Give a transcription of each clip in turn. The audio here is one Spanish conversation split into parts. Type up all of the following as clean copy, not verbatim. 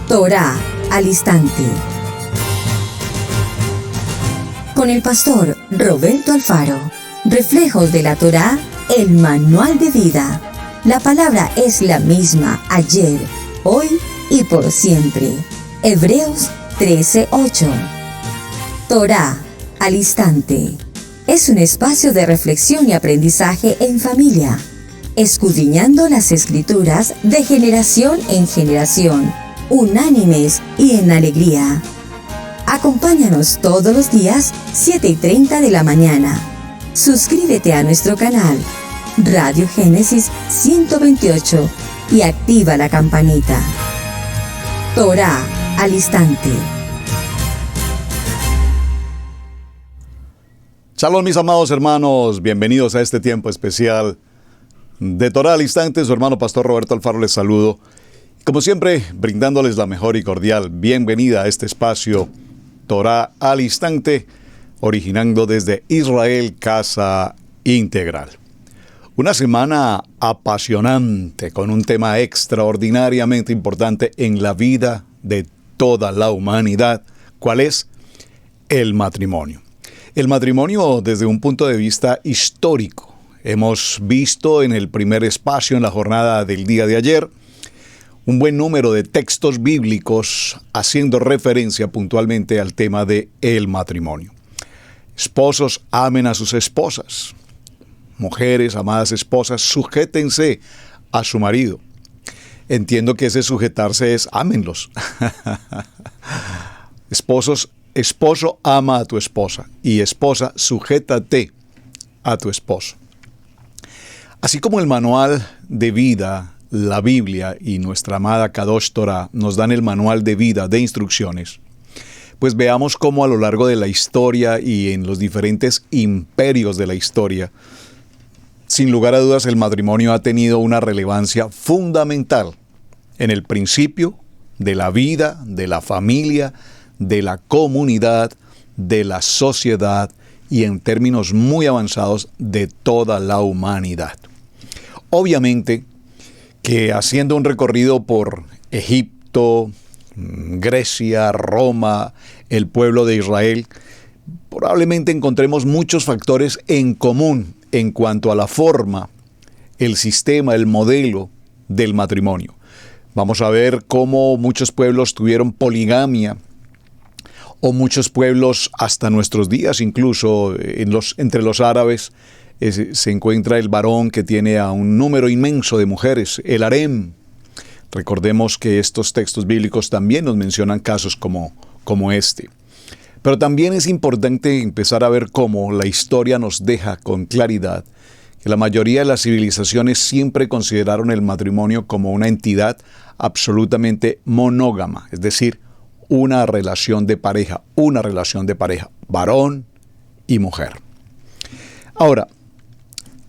Torá al instante. Con el pastor Roberto Alfaro. Reflejos de la Torá, el manual de vida. La palabra es la misma ayer, hoy y por siempre. Hebreos 13:8. Torá al instante. Es un espacio de reflexión y aprendizaje en familia, escudriñando las Escrituras de generación en generación, unánimes y en alegría. Acompáñanos todos los días, 7:30 de la mañana. Suscríbete a nuestro canal, Radio Génesis 128, y activa la campanita. Torá al instante. Shalom, mis amados hermanos, bienvenidos a este tiempo especial de Torá al instante. Su hermano pastor Roberto Alfaro les saludo. Como siempre, brindándoles la mejor y cordial bienvenida a este espacio Torá al instante, originando desde Israel, Casa Integral. Una semana apasionante con un tema extraordinariamente importante en la vida de toda la humanidad. ¿Cuál es? El matrimonio. El matrimonio desde un punto de vista histórico. Hemos visto en el primer espacio en la jornada del día de ayer un buen número de textos bíblicos haciendo referencia puntualmente al tema de el matrimonio. Esposos, amen a sus esposas. Mujeres, amadas esposas, sujétense a su marido. Entiendo que ese sujetarse es ámenlos. Esposos, esposo, ama a tu esposa. Y esposa, sujétate a tu esposo. Así como el manual de vida, la Biblia y nuestra amada Kadosh Torah nos dan el manual de vida de instrucciones, pues veamos cómo a lo largo de la historia y en los diferentes imperios de la historia, sin lugar a dudas el matrimonio ha tenido una relevancia fundamental en el principio de la vida, de la familia, de la comunidad, de la sociedad y en términos muy avanzados de toda la humanidad. Obviamente que haciendo un recorrido por Egipto, Grecia, Roma, el pueblo de Israel, probablemente encontremos muchos factores en común en cuanto a la forma, el sistema, el modelo del matrimonio. Vamos a ver cómo muchos pueblos tuvieron poligamia, o muchos pueblos hasta nuestros días, incluso entre los árabes, se encuentra el varón que tiene a un número inmenso de mujeres, el harem. Recordemos que estos textos bíblicos también nos mencionan casos como este. Pero también es importante empezar a ver cómo la historia nos deja con claridad que la mayoría de las civilizaciones siempre consideraron el matrimonio como una entidad absolutamente monógama, es decir, una relación de pareja, varón y mujer. Ahora,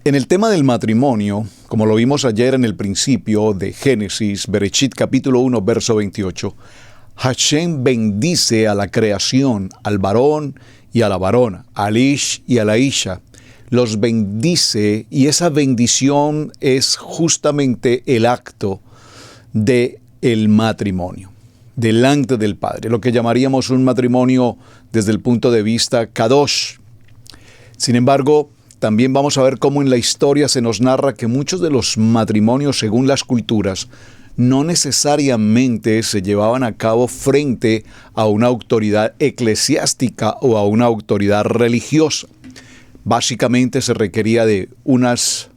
en el tema del matrimonio, como lo vimos ayer en el principio de Génesis, Bereshit capítulo 1, verso 28, Hashem bendice a la creación, al varón y a la varona, al ish y a la isha. Los bendice y esa bendición es justamente el acto del matrimonio, delante del Padre, lo que llamaríamos un matrimonio desde el punto de vista kadosh. Sin embargo, también vamos a ver cómo en la historia se nos narra que muchos de los matrimonios, según las culturas, no necesariamente se llevaban a cabo frente a una autoridad eclesiástica o a una autoridad religiosa. Básicamente se requería de unas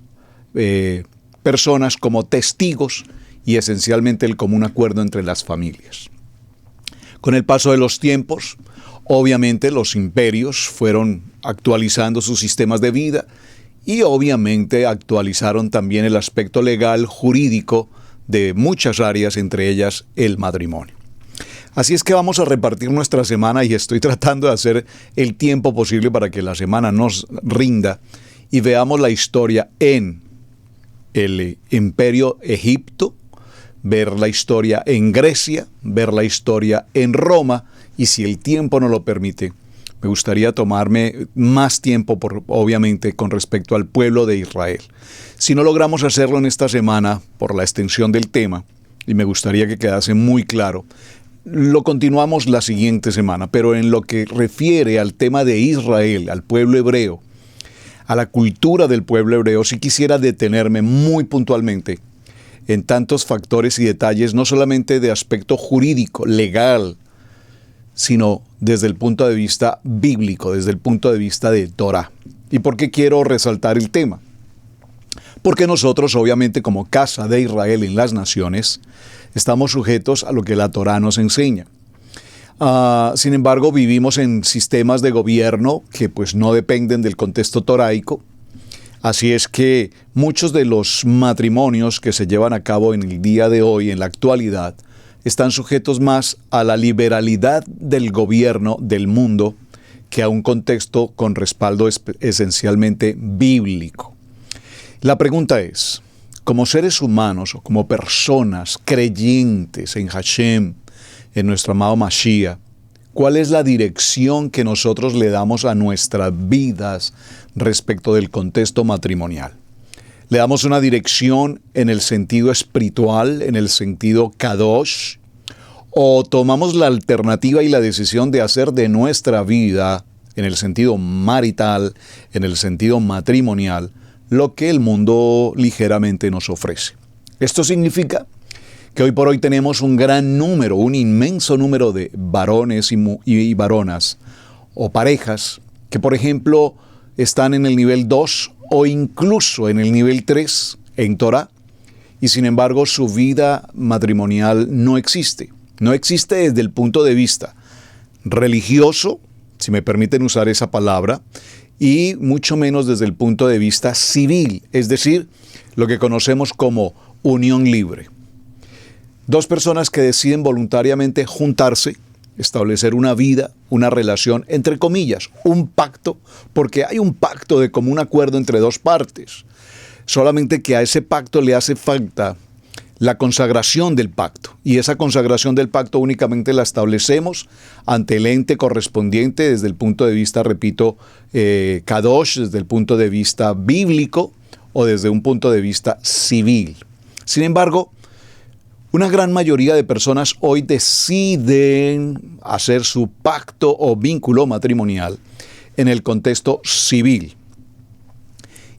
personas como testigos y esencialmente el común acuerdo entre las familias. Con el paso de los tiempos, obviamente los imperios fueron actualizando sus sistemas de vida y obviamente actualizaron también el aspecto legal, jurídico de muchas áreas, entre ellas el matrimonio. Así es que vamos a repartir nuestra semana y estoy tratando de hacer el tiempo posible para que la semana nos rinda y veamos la historia en el imperio Egipto, ver la historia en Grecia, ver la historia en Roma y si el tiempo nos lo permite, me gustaría tomarme más tiempo, obviamente, con respecto al pueblo de Israel. Si no logramos hacerlo en esta semana, por la extensión del tema, y me gustaría que quedase muy claro. Lo continuamos la siguiente semana, pero en lo que refiere al tema de Israel, al pueblo hebreo, a la cultura del pueblo hebreo, sí quisiera detenerme muy puntualmente en tantos factores y detalles, no solamente de aspecto jurídico, legal, sino desde el punto de vista bíblico, desde el punto de vista de Torah. ¿Y por qué quiero resaltar el tema? Porque nosotros, obviamente, como casa de Israel en las naciones, estamos sujetos a lo que la Torah nos enseña. Sin embargo, vivimos en sistemas de gobierno que pues no dependen del contexto toraico. Así es que muchos de los matrimonios que se llevan a cabo en el día de hoy, en la actualidad, están sujetos más a la liberalidad del gobierno del mundo que a un contexto con respaldo esencialmente bíblico. La pregunta es, como seres humanos o como personas creyentes en Hashem, en nuestro amado Mashiach, ¿cuál es la dirección que nosotros le damos a nuestras vidas respecto del contexto matrimonial? ¿Le damos una dirección en el sentido espiritual, en el sentido kadosh? ¿O tomamos la alternativa y la decisión de hacer de nuestra vida, en el sentido marital, en el sentido matrimonial, lo que el mundo ligeramente nos ofrece? Esto significa que hoy por hoy tenemos un gran número, un inmenso número de varones y varonas o parejas que, por ejemplo, están en el nivel 2 o incluso en el nivel 3 en Torah, y sin embargo su vida matrimonial no existe. No existe desde el punto de vista religioso, si me permiten usar esa palabra, y mucho menos desde el punto de vista civil, es decir, lo que conocemos como unión libre. Dos personas que deciden voluntariamente juntarse, establecer una vida, una relación, entre comillas, un pacto, porque hay un pacto de común acuerdo entre dos partes. Solamente que a ese pacto le hace falta la consagración del pacto. Y esa consagración del pacto únicamente la establecemos ante el ente correspondiente desde el punto de vista, repito, kadosh, desde el punto de vista bíblico o desde un punto de vista civil. Sin embargo, una gran mayoría de personas hoy deciden hacer su pacto o vínculo matrimonial en el contexto civil.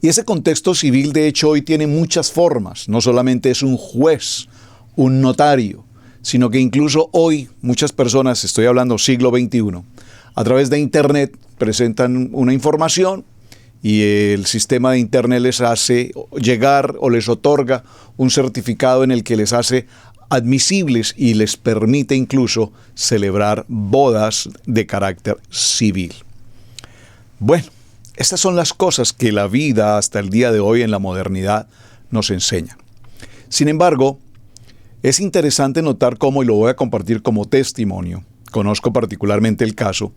Y ese contexto civil, de hecho, hoy tiene muchas formas. No solamente es un juez, un notario, sino que incluso hoy muchas personas, estoy hablando siglo XXI, a través de Internet presentan una información y el sistema de Internet les hace llegar o les otorga un certificado en el que les hace admisibles y les permite incluso celebrar bodas de carácter civil. Bueno, estas son las cosas que la vida hasta el día de hoy en la modernidad nos enseña. Sin embargo, es interesante notar cómo, y lo voy a compartir como testimonio, conozco particularmente el caso,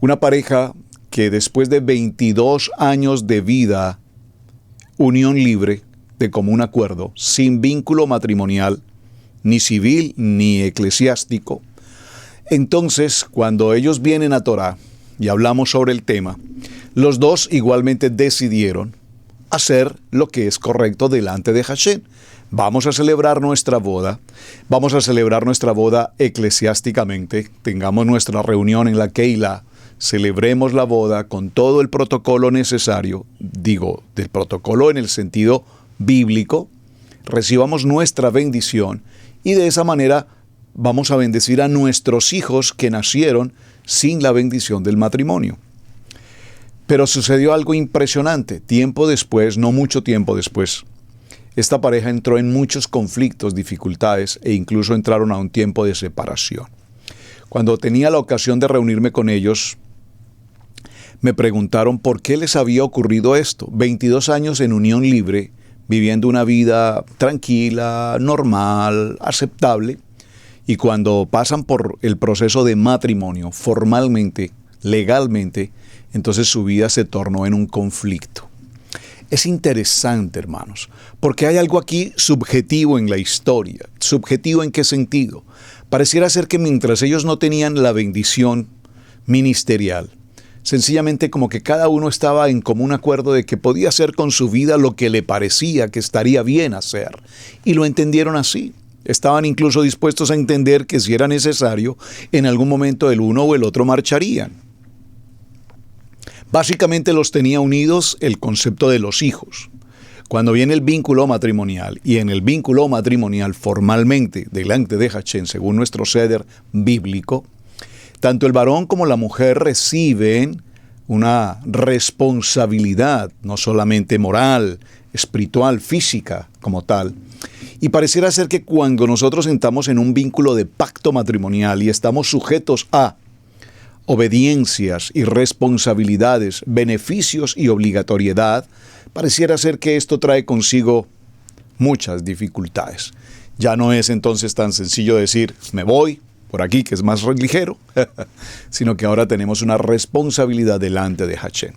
una pareja que después de 22 años de vida, unión libre, de común acuerdo, sin vínculo matrimonial, ni civil ni eclesiástico, entonces cuando ellos vienen a Torah y hablamos sobre el tema, los dos igualmente decidieron hacer lo que es correcto delante de Hashem. Vamos a celebrar nuestra boda eclesiásticamente, tengamos nuestra reunión en la Keilah, celebremos la boda con todo el protocolo necesario, digo, del protocolo en el sentido bíblico, recibamos nuestra bendición y de esa manera vamos a bendecir a nuestros hijos que nacieron sin la bendición del matrimonio. Pero sucedió algo impresionante. Tiempo después, no mucho tiempo después, esta pareja entró en muchos conflictos, dificultades e incluso entraron a un tiempo de separación. Cuando tenía la ocasión de reunirme con ellos, me preguntaron por qué les había ocurrido esto. 22 años en unión libre, viviendo una vida tranquila, normal, aceptable, y cuando pasan por el proceso de matrimonio, formalmente, legalmente, entonces su vida se tornó en un conflicto. Es interesante, hermanos, porque hay algo aquí subjetivo en la historia. ¿Subjetivo en qué sentido? Pareciera ser que mientras ellos no tenían la bendición ministerial, sencillamente como que cada uno estaba en común acuerdo de que podía hacer con su vida lo que le parecía que estaría bien hacer. Y lo entendieron así. Estaban incluso dispuestos a entender que si era necesario, en algún momento el uno o el otro marcharían. Básicamente los tenía unidos el concepto de los hijos. Cuando viene el vínculo matrimonial, y en el vínculo matrimonial formalmente delante de Hachén, según nuestro ceder bíblico, tanto el varón como la mujer reciben una responsabilidad, no solamente moral, espiritual, física como tal. Y pareciera ser que cuando nosotros entramos en un vínculo de pacto matrimonial y estamos sujetos a obediencias y responsabilidades, beneficios y obligatoriedad, pareciera ser que esto trae consigo muchas dificultades. Ya no es entonces tan sencillo decir, me voy por aquí, que es más ligero, sino que ahora tenemos una responsabilidad delante de Hachén.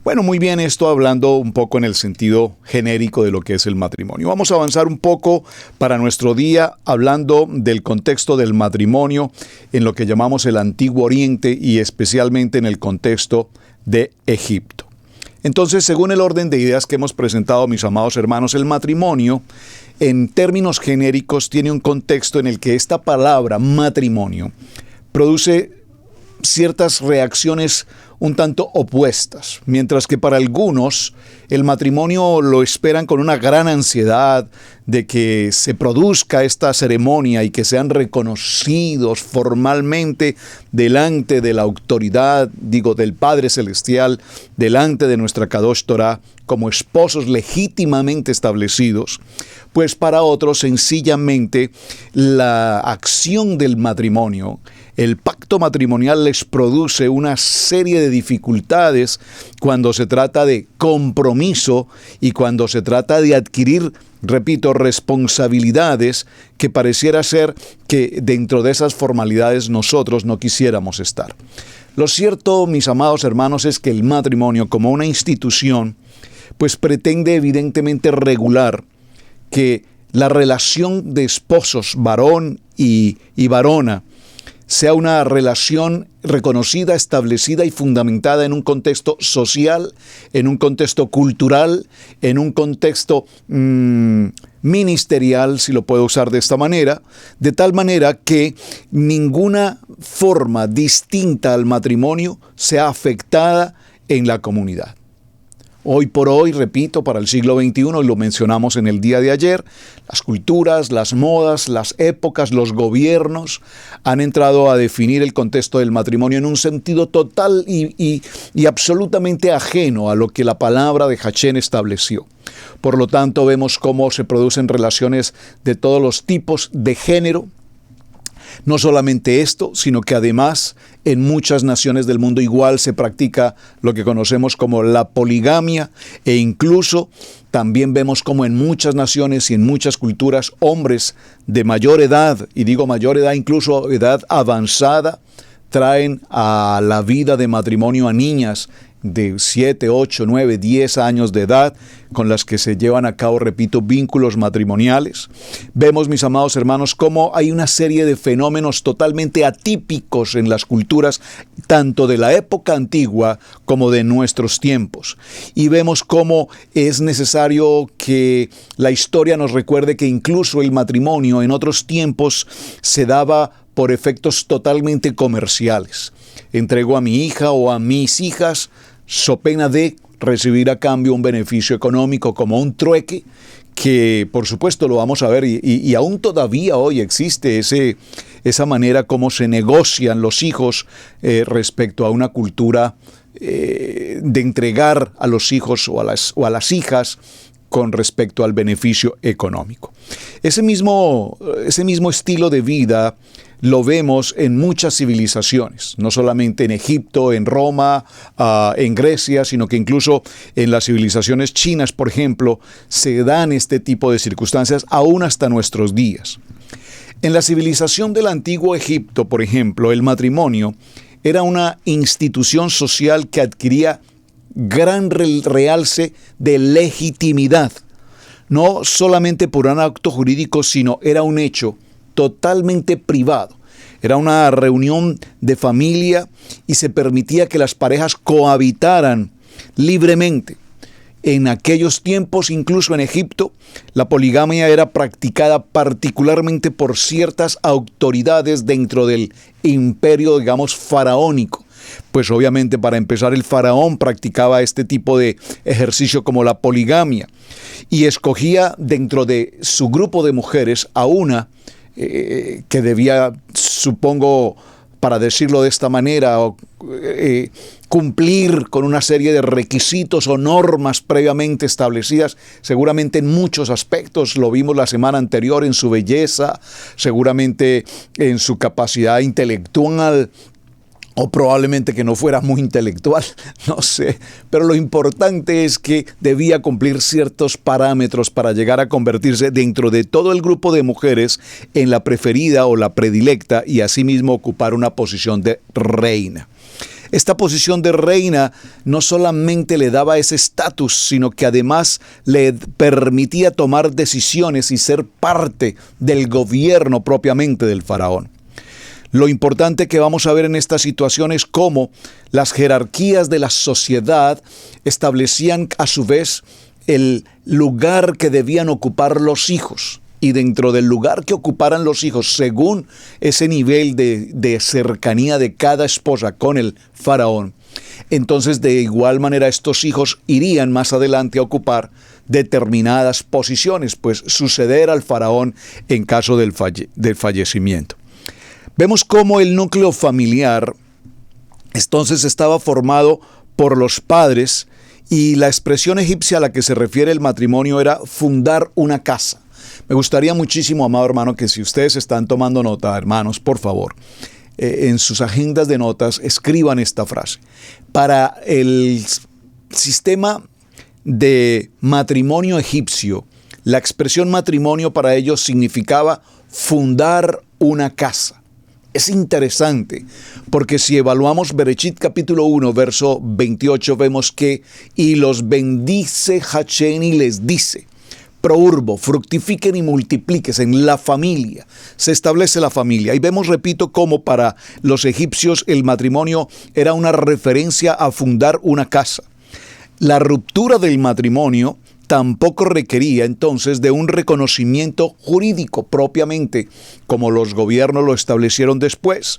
Bueno, muy bien, esto hablando un poco en el sentido genérico de lo que es el matrimonio. Vamos a avanzar un poco para nuestro día hablando del contexto del matrimonio en lo que llamamos el Antiguo Oriente y especialmente en el contexto de Egipto. Entonces, según el orden de ideas que hemos presentado, mis amados hermanos, el matrimonio, en términos genéricos, tiene un contexto en el que esta palabra matrimonio produce ciertas reacciones un tanto opuestas, mientras que para algunos el matrimonio lo esperan con una gran ansiedad de que se produzca esta ceremonia y que sean reconocidos formalmente delante de la autoridad, del Padre Celestial, delante de nuestra Kadosh Torah, como esposos legítimamente establecidos. Pues para otros sencillamente la acción del matrimonio, el pacto matrimonial les produce una serie de dificultades cuando se trata de compromiso y cuando se trata de adquirir, repito, responsabilidades que pareciera ser que dentro de esas formalidades nosotros no quisiéramos estar. Lo cierto, mis amados hermanos, es que el matrimonio como una institución, pues pretende evidentemente regular que la relación de esposos, varón y varona, sea una relación reconocida, establecida y fundamentada en un contexto social, en un contexto cultural, en un contexto ministerial, si lo puedo usar de esta manera, de tal manera que ninguna forma distinta al matrimonio sea afectada en la comunidad. Hoy por hoy, repito, para el siglo XXI, y lo mencionamos en el día de ayer, las culturas, las modas, las épocas, los gobiernos han entrado a definir el contexto del matrimonio en un sentido total y absolutamente ajeno a lo que la palabra de Hachén estableció. Por lo tanto, vemos cómo se producen relaciones de todos los tipos de género. No solamente esto, sino que además en muchas naciones del mundo igual se practica lo que conocemos como la poligamia e incluso también vemos como en muchas naciones y en muchas culturas hombres de mayor edad, y digo mayor edad, incluso edad avanzada, traen a la vida de matrimonio a niñas de 7, 8, 9, 10 años de edad, con las que se llevan a cabo, repito, vínculos matrimoniales. Vemos, mis amados hermanos, cómo hay una serie de fenómenos totalmente atípicos en las culturas, tanto de la época antigua como de nuestros tiempos. Y vemos cómo es necesario que la historia nos recuerde que incluso el matrimonio en otros tiempos se daba por efectos totalmente comerciales. Entrego a mi hija o a mis hijas so pena de recibir a cambio un beneficio económico como un trueque, que por supuesto lo vamos a ver y aún todavía hoy existe esa manera como se negocian los hijos respecto a una cultura de entregar a los hijos o a las hijas con respecto al beneficio económico. Ese mismo estilo de vida lo vemos en muchas civilizaciones, no solamente en Egipto, en Roma, en Grecia, sino que incluso en las civilizaciones chinas, por ejemplo, se dan este tipo de circunstancias aún hasta nuestros días. En la civilización del antiguo Egipto, por ejemplo, el matrimonio era una institución social que adquiría gran realce de legitimidad, no solamente por un acto jurídico, sino era un hecho totalmente privado. Era una reunión de familia y se permitía que las parejas cohabitaran libremente. En aquellos tiempos, incluso en Egipto, la poligamia era practicada particularmente por ciertas autoridades dentro del imperio, digamos, faraónico. Pues obviamente, para empezar, el faraón practicaba este tipo de ejercicio como la poligamia y escogía dentro de su grupo de mujeres a una que debía, supongo, para decirlo de esta manera, cumplir con una serie de requisitos o normas previamente establecidas, seguramente en muchos aspectos. Lo vimos la semana anterior en su belleza, seguramente en su capacidad intelectual, o probablemente que no fuera muy intelectual, no sé. Pero lo importante es que debía cumplir ciertos parámetros para llegar a convertirse dentro de todo el grupo de mujeres en la preferida o la predilecta y asimismo ocupar una posición de reina. Esta posición de reina no solamente le daba ese estatus, sino que además le permitía tomar decisiones y ser parte del gobierno propiamente del faraón. Lo importante que vamos a ver en esta situación es cómo las jerarquías de la sociedad establecían a su vez el lugar que debían ocupar los hijos. Y dentro del lugar que ocuparan los hijos, según ese nivel de cercanía de cada esposa con el faraón, entonces de igual manera estos hijos irían más adelante a ocupar determinadas posiciones, pues suceder al faraón en caso del fallecimiento. Vemos cómo el núcleo familiar entonces estaba formado por los padres y la expresión egipcia a la que se refiere el matrimonio era fundar una casa. Me gustaría muchísimo, amado hermano, que si ustedes están tomando nota, hermanos, por favor, en sus agendas de notas escriban esta frase. Para el sistema de matrimonio egipcio, la expresión matrimonio para ellos significaba fundar una casa. Es interesante, porque si evaluamos Bereshit capítulo 1, verso 28, vemos que y los bendice Hashem y les dice, prourbo, fructifiquen y multiplíquense en la familia. Se establece la familia. Y vemos, repito, cómo para los egipcios el matrimonio era una referencia a fundar una casa. La ruptura del matrimonio tampoco requería entonces de un reconocimiento jurídico propiamente, como los gobiernos lo establecieron después,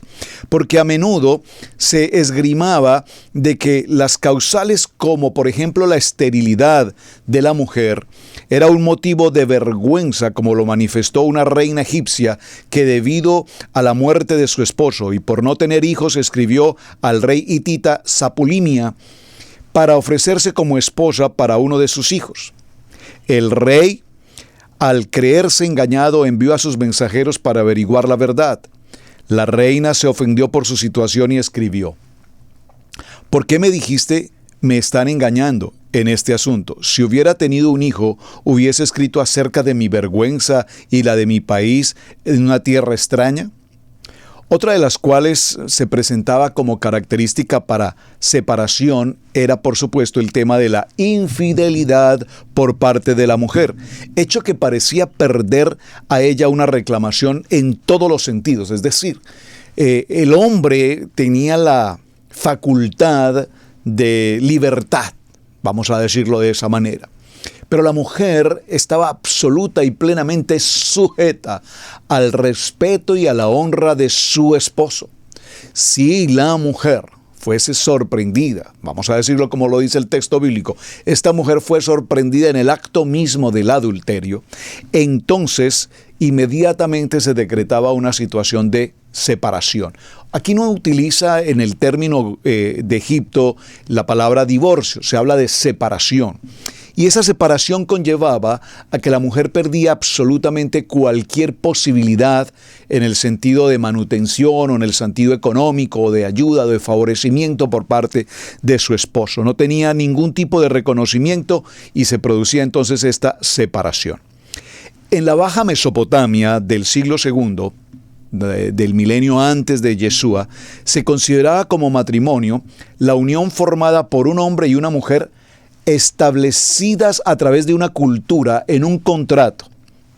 porque a menudo se esgrimaba de que las causales como por ejemplo la esterilidad de la mujer era un motivo de vergüenza, como lo manifestó una reina egipcia que debido a la muerte de su esposo y por no tener hijos escribió al rey hitita Sapulimia para ofrecerse como esposa para uno de sus hijos. El rey, al creerse engañado, envió a sus mensajeros para averiguar la verdad. La reina se ofendió por su situación y escribió: ¿por qué me dijiste me están engañando en este asunto? Si hubiera tenido un hijo, hubiese escrito acerca de mi vergüenza y la de mi país en una tierra extraña. Otra de las cuales se presentaba como característica para separación era, por supuesto, el tema de la infidelidad por parte de la mujer, hecho que parecía perder a ella una reclamación en todos los sentidos. Es decir, el hombre tenía la facultad de libertad, vamos a decirlo de esa manera. Pero la mujer estaba absoluta y plenamente sujeta al respeto y a la honra de su esposo. Si la mujer fuese sorprendida, vamos a decirlo como lo dice el texto bíblico, esta mujer fue sorprendida en el acto mismo del adulterio, entonces inmediatamente se decretaba una situación de separación. Aquí no utiliza en el término de Egipto la palabra divorcio, se habla de separación. Y esa separación conllevaba a que la mujer perdía absolutamente cualquier posibilidad en el sentido de manutención o en el sentido económico o de ayuda o de favorecimiento por parte de su esposo. No tenía ningún tipo de reconocimiento y se producía entonces esta separación. En la Baja Mesopotamia del siglo II, del milenio antes de Yeshua, se consideraba como matrimonio la unión formada por un hombre y una mujer establecidas a través de una cultura en un contrato,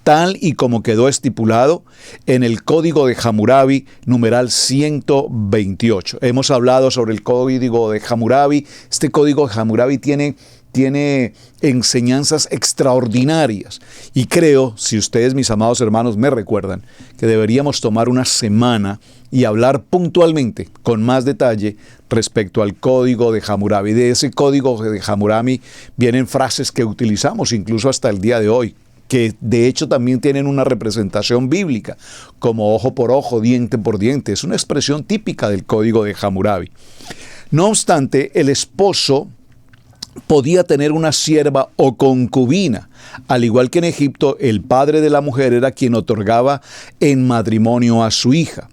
tal y como quedó estipulado en el Código de Hammurabi, numeral 128. Hemos hablado sobre el Código de Hammurabi. Este Código de Hammurabi tiene tiene enseñanzas extraordinarias. Y creo, si ustedes, mis amados hermanos, me recuerdan, que deberíamos tomar una semana y hablar puntualmente, con más detalle, respecto al código de Hammurabi. De ese código de Hammurabi vienen frases que utilizamos incluso hasta el día de hoy, que de hecho también tienen una representación bíblica, como ojo por ojo, diente por diente. Es una expresión típica del código de Hammurabi. No obstante, el esposo podía tener una sierva o concubina. Al igual que en Egipto, el padre de la mujer era quien otorgaba en matrimonio a su hija.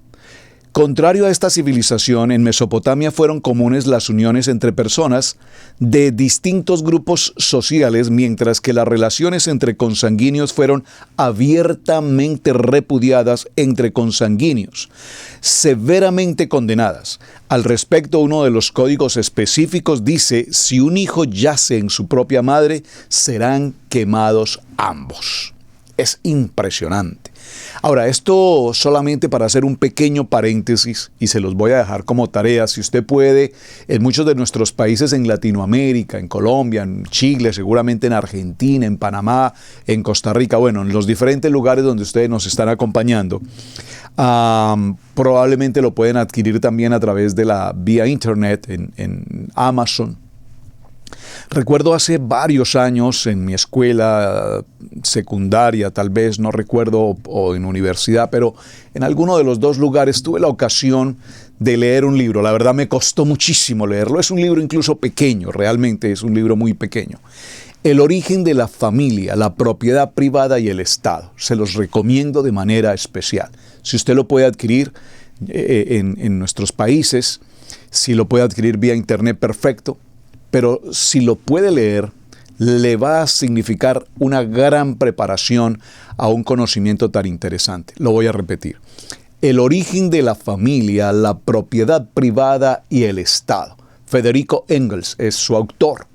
Contrario a esta civilización, en Mesopotamia fueron comunes las uniones entre personas de distintos grupos sociales, mientras que las relaciones entre consanguíneos fueron abiertamente repudiadas entre consanguíneos, severamente condenadas. Al respecto, uno de los códigos específicos dice: si un hijo yace en su propia madre, serán quemados ambos. Es impresionante. Ahora, esto solamente para hacer un pequeño paréntesis, y se los voy a dejar como tarea. Si usted puede, en muchos de nuestros países en Latinoamérica, en Colombia, en Chile, seguramente en Argentina, en Panamá, en Costa Rica, bueno, en los diferentes lugares donde ustedes nos están acompañando, probablemente lo pueden adquirir también a través de la vía internet en Amazon. Recuerdo hace varios años en mi escuela secundaria, tal vez, no recuerdo, o en universidad, pero en alguno de los dos lugares tuve la ocasión de leer un libro. La verdad me costó muchísimo leerlo. Es un libro incluso pequeño, realmente es un libro muy pequeño. El origen de la familia, la propiedad privada y el Estado. Se los recomiendo de manera especial. Si usted lo puede adquirir en nuestros países, si lo puede adquirir vía internet, perfecto. Pero si lo puede leer, le va a significar una gran preparación a un conocimiento tan interesante. Lo voy a repetir. El origen de la familia, la propiedad privada y el Estado. Federico Engels es su autor.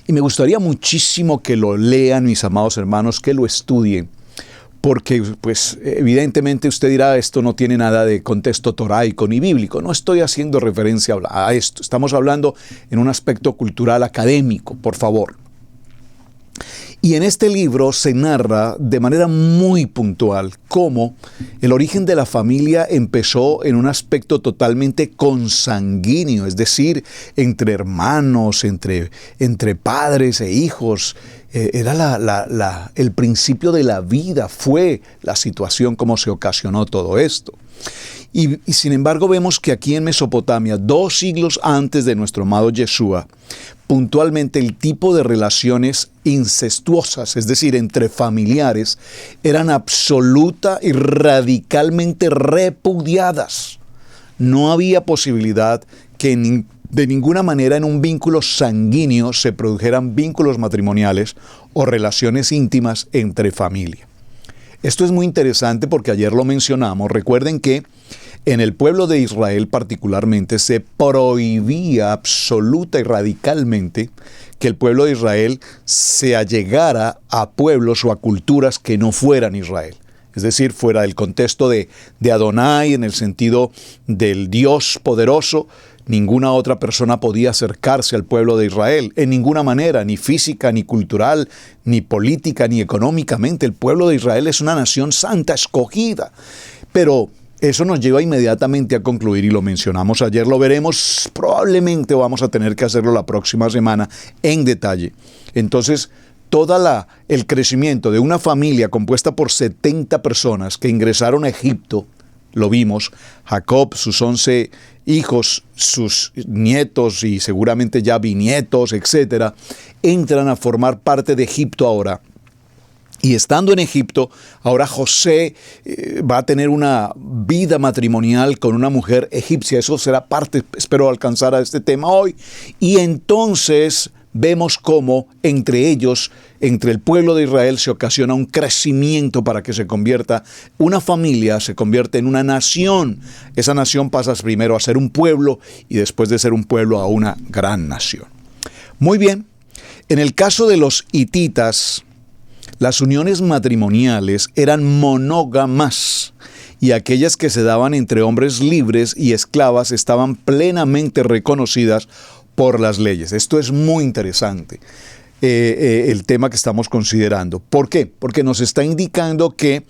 Y me gustaría muchísimo que lo lean, mis amados hermanos, que lo estudien. Porque, pues, evidentemente usted dirá, esto no tiene nada de contexto toraico ni bíblico. No estoy haciendo referencia a esto. Estamos hablando en un aspecto cultural académico, por favor. Y en este libro se narra de manera muy puntual cómo el origen de la familia empezó en un aspecto totalmente consanguíneo, es decir, entre hermanos, entre padres e hijos. Era el principio de la vida, fue la situación como se ocasionó todo esto. Y sin embargo vemos que aquí en Mesopotamia, 2 siglos antes de nuestro amado Yeshua, puntualmente el tipo de relaciones incestuosas, es decir, entre familiares, eran absoluta y radicalmente repudiadas. No había posibilidad que de ninguna manera en un vínculo sanguíneo se produjeran vínculos matrimoniales o relaciones íntimas entre familia. Esto es muy interesante porque ayer lo mencionamos. Recuerden que en el pueblo de Israel particularmente se prohibía absoluta y radicalmente que el pueblo de Israel se allegara a pueblos o a culturas que no fueran Israel. Es decir, fuera del contexto de Adonai, en el sentido del Dios poderoso, ninguna otra persona podía acercarse al pueblo de Israel, en ninguna manera, ni física, ni cultural, ni política, ni económicamente. El pueblo de Israel es una nación santa, escogida. Pero eso nos lleva inmediatamente a concluir, y lo mencionamos ayer, lo veremos, probablemente vamos a tener que hacerlo la próxima semana en detalle. Entonces, el crecimiento de una familia compuesta por 70 personas que ingresaron a Egipto, lo vimos, Jacob, sus 11 hijos, sus nietos y seguramente ya bisnietos, etcétera, entran a formar parte de Egipto ahora. Y estando en Egipto, ahora José va a tener una vida matrimonial con una mujer egipcia. Eso será parte, espero alcanzar a este tema hoy. Y entonces vemos cómo entre ellos, entre el pueblo de Israel, se ocasiona un crecimiento para que se convierta, una familia se convierte en una nación. Esa nación pasa primero a ser un pueblo y después de ser un pueblo a una gran nación. Muy bien, en el caso de los hititas, las uniones matrimoniales eran monógamas y aquellas que se daban entre hombres libres y esclavas estaban plenamente reconocidas por las leyes. Esto es muy interesante, el tema que estamos considerando. ¿Por qué? Porque nos está indicando que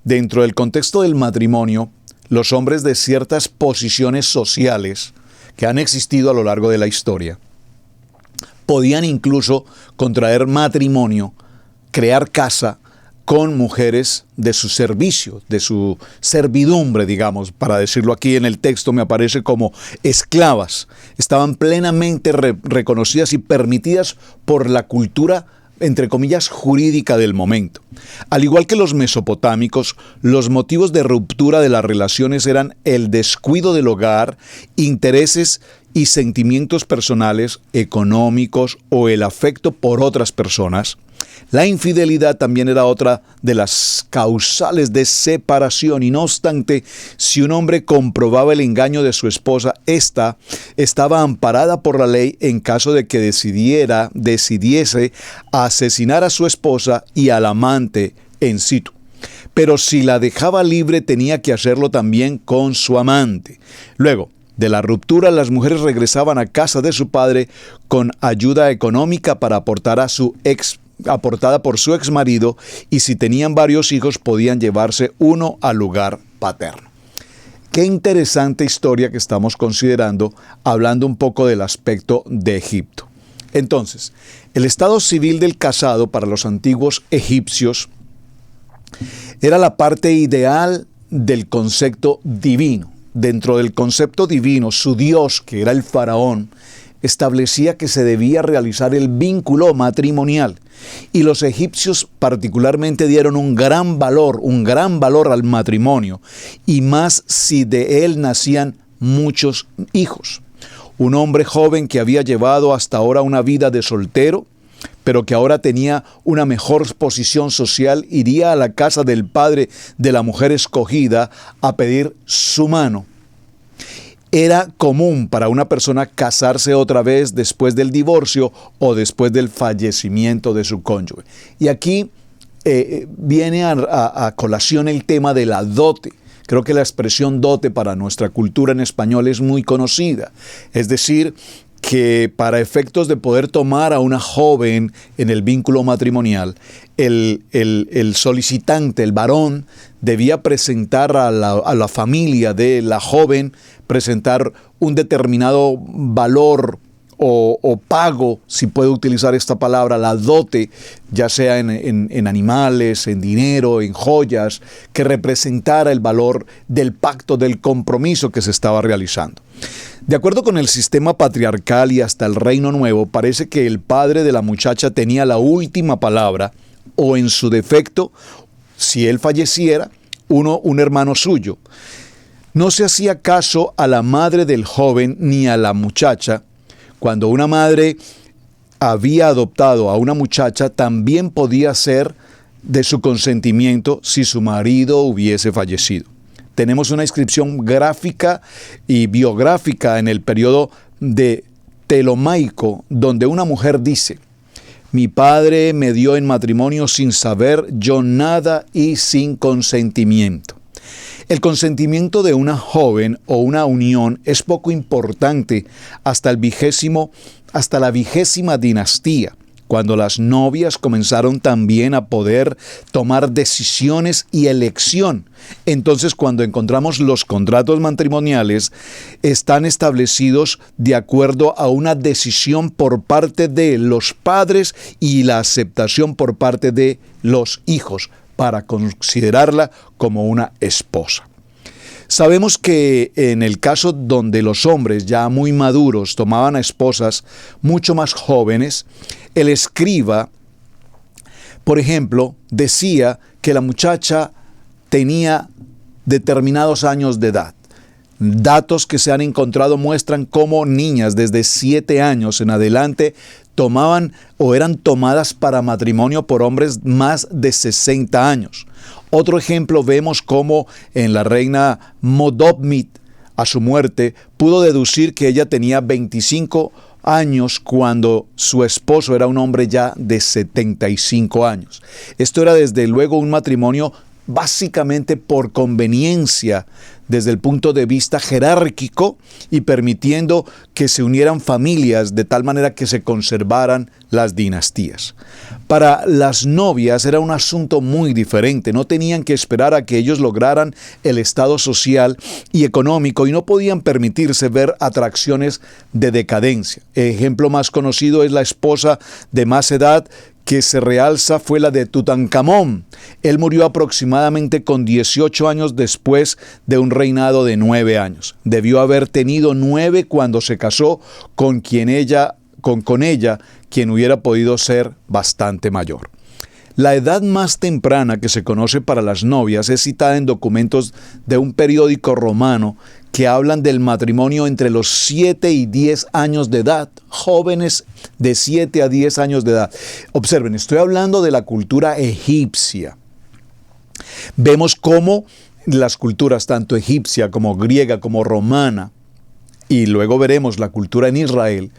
dentro del contexto del matrimonio, los hombres de ciertas posiciones sociales que han existido a lo largo de la historia podían incluso contraer matrimonio, crear casa con mujeres de su servicio, de su servidumbre, digamos, para decirlo aquí en el texto me aparece como esclavas. Estaban plenamente reconocidas y permitidas por la cultura, entre comillas, jurídica del momento. Al igual que los mesopotámicos, los motivos de ruptura de las relaciones eran el descuido del hogar, intereses y sentimientos personales, económicos o el afecto por otras personas. La infidelidad también era otra de las causales de separación y no obstante, si un hombre comprobaba el engaño de su esposa, ésta estaba amparada por la ley en caso de que decidiese asesinar a su esposa y al amante en situ. Pero si la dejaba libre tenía que hacerlo también con su amante. Luego de la ruptura, las mujeres regresaban a casa de su padre con ayuda económica para aportada por su exmarido, y si tenían varios hijos podían llevarse uno al lugar paterno. Qué interesante historia que estamos considerando, hablando un poco del aspecto de Egipto. Entonces, el estado civil del casado para los antiguos egipcios era la parte ideal del concepto divino. Dentro del concepto divino, su Dios, que era el faraón, establecía que se debía realizar el vínculo matrimonial. Y los egipcios particularmente dieron un gran valor al matrimonio, y más si de él nacían muchos hijos. Un hombre joven que había llevado hasta ahora una vida de soltero, pero que ahora tenía una mejor posición social, iría a la casa del padre de la mujer escogida a pedir su mano. Era común para una persona casarse otra vez después del divorcio o después del fallecimiento de su cónyuge. Y aquí viene a colación el tema de la dote. Creo que la expresión dote para nuestra cultura en español es muy conocida. Es decir, que para efectos de poder tomar a una joven en el vínculo matrimonial, el solicitante, el varón, debía presentar a la familia de la joven, presentar un determinado valor o pago, si puedo utilizar esta palabra, la dote, ya sea en animales, en dinero, en joyas, que representara el valor del pacto, del compromiso que se estaba realizando. De acuerdo con el sistema patriarcal y hasta el Reino Nuevo, parece que el padre de la muchacha tenía la última palabra, o en su defecto, si él falleciera, un hermano suyo. No se hacía caso a la madre del joven ni a la muchacha. Cuando una madre había adoptado a una muchacha, también podía ser de su consentimiento si su marido hubiese fallecido. Tenemos una inscripción gráfica y biográfica en el periodo de Ptolomaico, donde una mujer dice: mi padre me dio en matrimonio sin saber yo nada y sin consentimiento. El consentimiento de una joven o una unión es poco importante hasta la 20ª dinastía, cuando las novias comenzaron también a poder tomar decisiones y elección. Entonces, cuando encontramos los contratos matrimoniales, están establecidos de acuerdo a una decisión por parte de los padres y la aceptación por parte de los hijos para considerarla como una esposa. Sabemos que en el caso donde los hombres ya muy maduros tomaban a esposas mucho más jóvenes, el escriba, por ejemplo, decía que la muchacha tenía determinados años de edad. Datos que se han encontrado muestran cómo niñas desde 7 años en adelante tomaban o eran tomadas para matrimonio por hombres más de 60 años. Otro ejemplo, vemos cómo en la reina Modopmit, a su muerte, pudo deducir que ella tenía 25 años cuando su esposo era un hombre ya de 75 años. Esto era desde luego un matrimonio básicamente por conveniencia desde el punto de vista jerárquico y permitiendo que se unieran familias de tal manera que se conservaran las dinastías. Para las novias era un asunto muy diferente, no tenían que esperar a que ellos lograran el estado social y económico y no podían permitirse ver atracciones de decadencia. El ejemplo más conocido es la esposa de más edad que se realza fue la de Tutankamón. Él murió aproximadamente con 18 años después de un reinado de 9 años. Debió haber tenido 9 cuando se casó con ella, quien hubiera podido ser bastante mayor. La edad más temprana que se conoce para las novias es citada en documentos de un periódico romano que hablan del matrimonio entre los 7 y 10 años de edad, jóvenes de 7 a 10 años de edad. Observen, estoy hablando de la cultura egipcia. Vemos cómo las culturas, tanto egipcia como griega como romana, y luego veremos la cultura en Israel,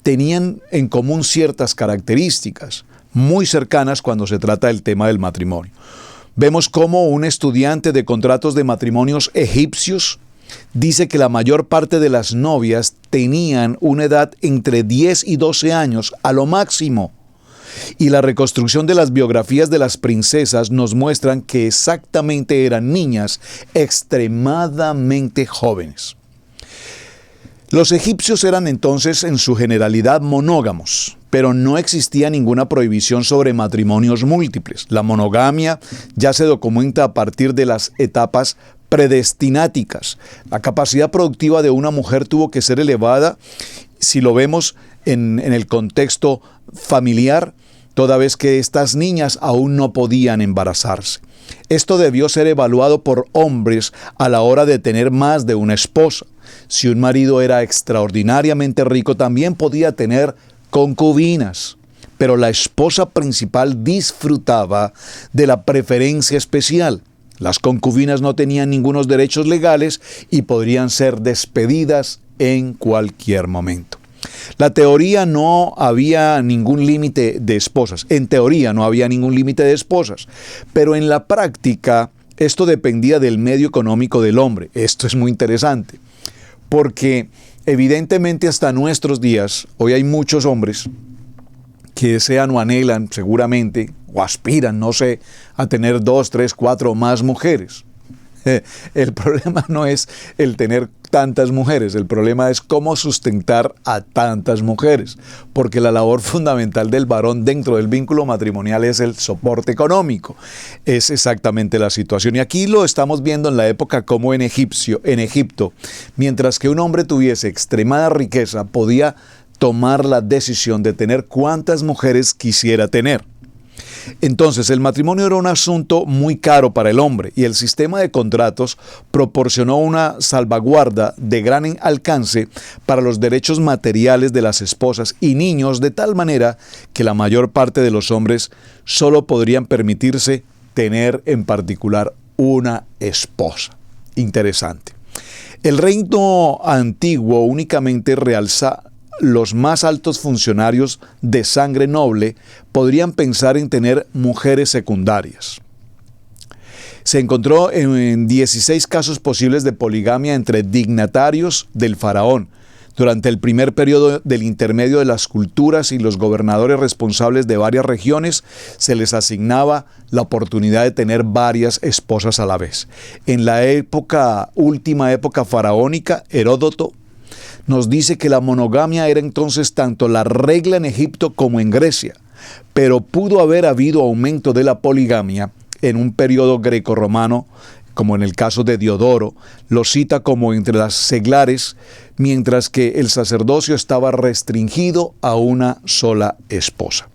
tenían en común ciertas características muy cercanas cuando se trata del tema del matrimonio. Vemos cómo un estudiante de contratos de matrimonios egipcios dice que la mayor parte de las novias tenían una edad entre 10 y 12 años a lo máximo. Y la reconstrucción de las biografías de las princesas nos muestran que exactamente eran niñas extremadamente jóvenes. Los egipcios eran entonces en su generalidad monógamos, pero no existía ninguna prohibición sobre matrimonios múltiples. La monogamia ya se documenta a partir de las etapas predestináticas. La capacidad productiva de una mujer tuvo que ser elevada, si lo vemos en el contexto familiar, toda vez que estas niñas aún no podían embarazarse. Esto debió ser evaluado por hombres a la hora de tener más de una esposa. Si un marido era extraordinariamente rico, también podía tener concubinas, pero la esposa principal disfrutaba de la preferencia especial. Las concubinas no tenían ningunos derechos legales y podrían ser despedidas en cualquier momento. La teoría no había ningún límite de esposas. En teoría no había ningún límite de esposas, pero en la práctica esto dependía del medio económico del hombre. Esto es muy interesante, porque evidentemente hasta nuestros días, hoy hay muchos hombres que desean o anhelan seguramente, o aspiran, no sé, a tener 2, 3, 4 o más mujeres. El problema no es el tener tantas mujeres, el problema es cómo sustentar a tantas mujeres, porque la labor fundamental del varón dentro del vínculo matrimonial es el soporte económico. Es exactamente la situación. Y aquí lo estamos viendo en la época como en Egipto, mientras que un hombre tuviese extremada riqueza, podía tomar la decisión de tener cuantas mujeres quisiera tener. Entonces, el matrimonio era un asunto muy caro para el hombre y el sistema de contratos proporcionó una salvaguarda de gran alcance para los derechos materiales de las esposas y niños, de tal manera que la mayor parte de los hombres solo podrían permitirse tener en particular una esposa. Interesante. El reino antiguo únicamente realza los más altos funcionarios de sangre noble podrían pensar en tener mujeres secundarias. Se encontró en 16 casos posibles de poligamia entre dignatarios del faraón. Durante el primer periodo del intermedio de las culturas y los gobernadores responsables de varias regiones, se les asignaba la oportunidad de tener varias esposas a la vez. En la última época faraónica, Heródoto nos dice que la monogamia era entonces tanto la regla en Egipto como en Grecia, pero pudo haber habido aumento de la poligamia en un periodo grecorromano, como en el caso de Diodoro, lo cita como entre las seglares, mientras que el sacerdocio estaba restringido a una sola esposa.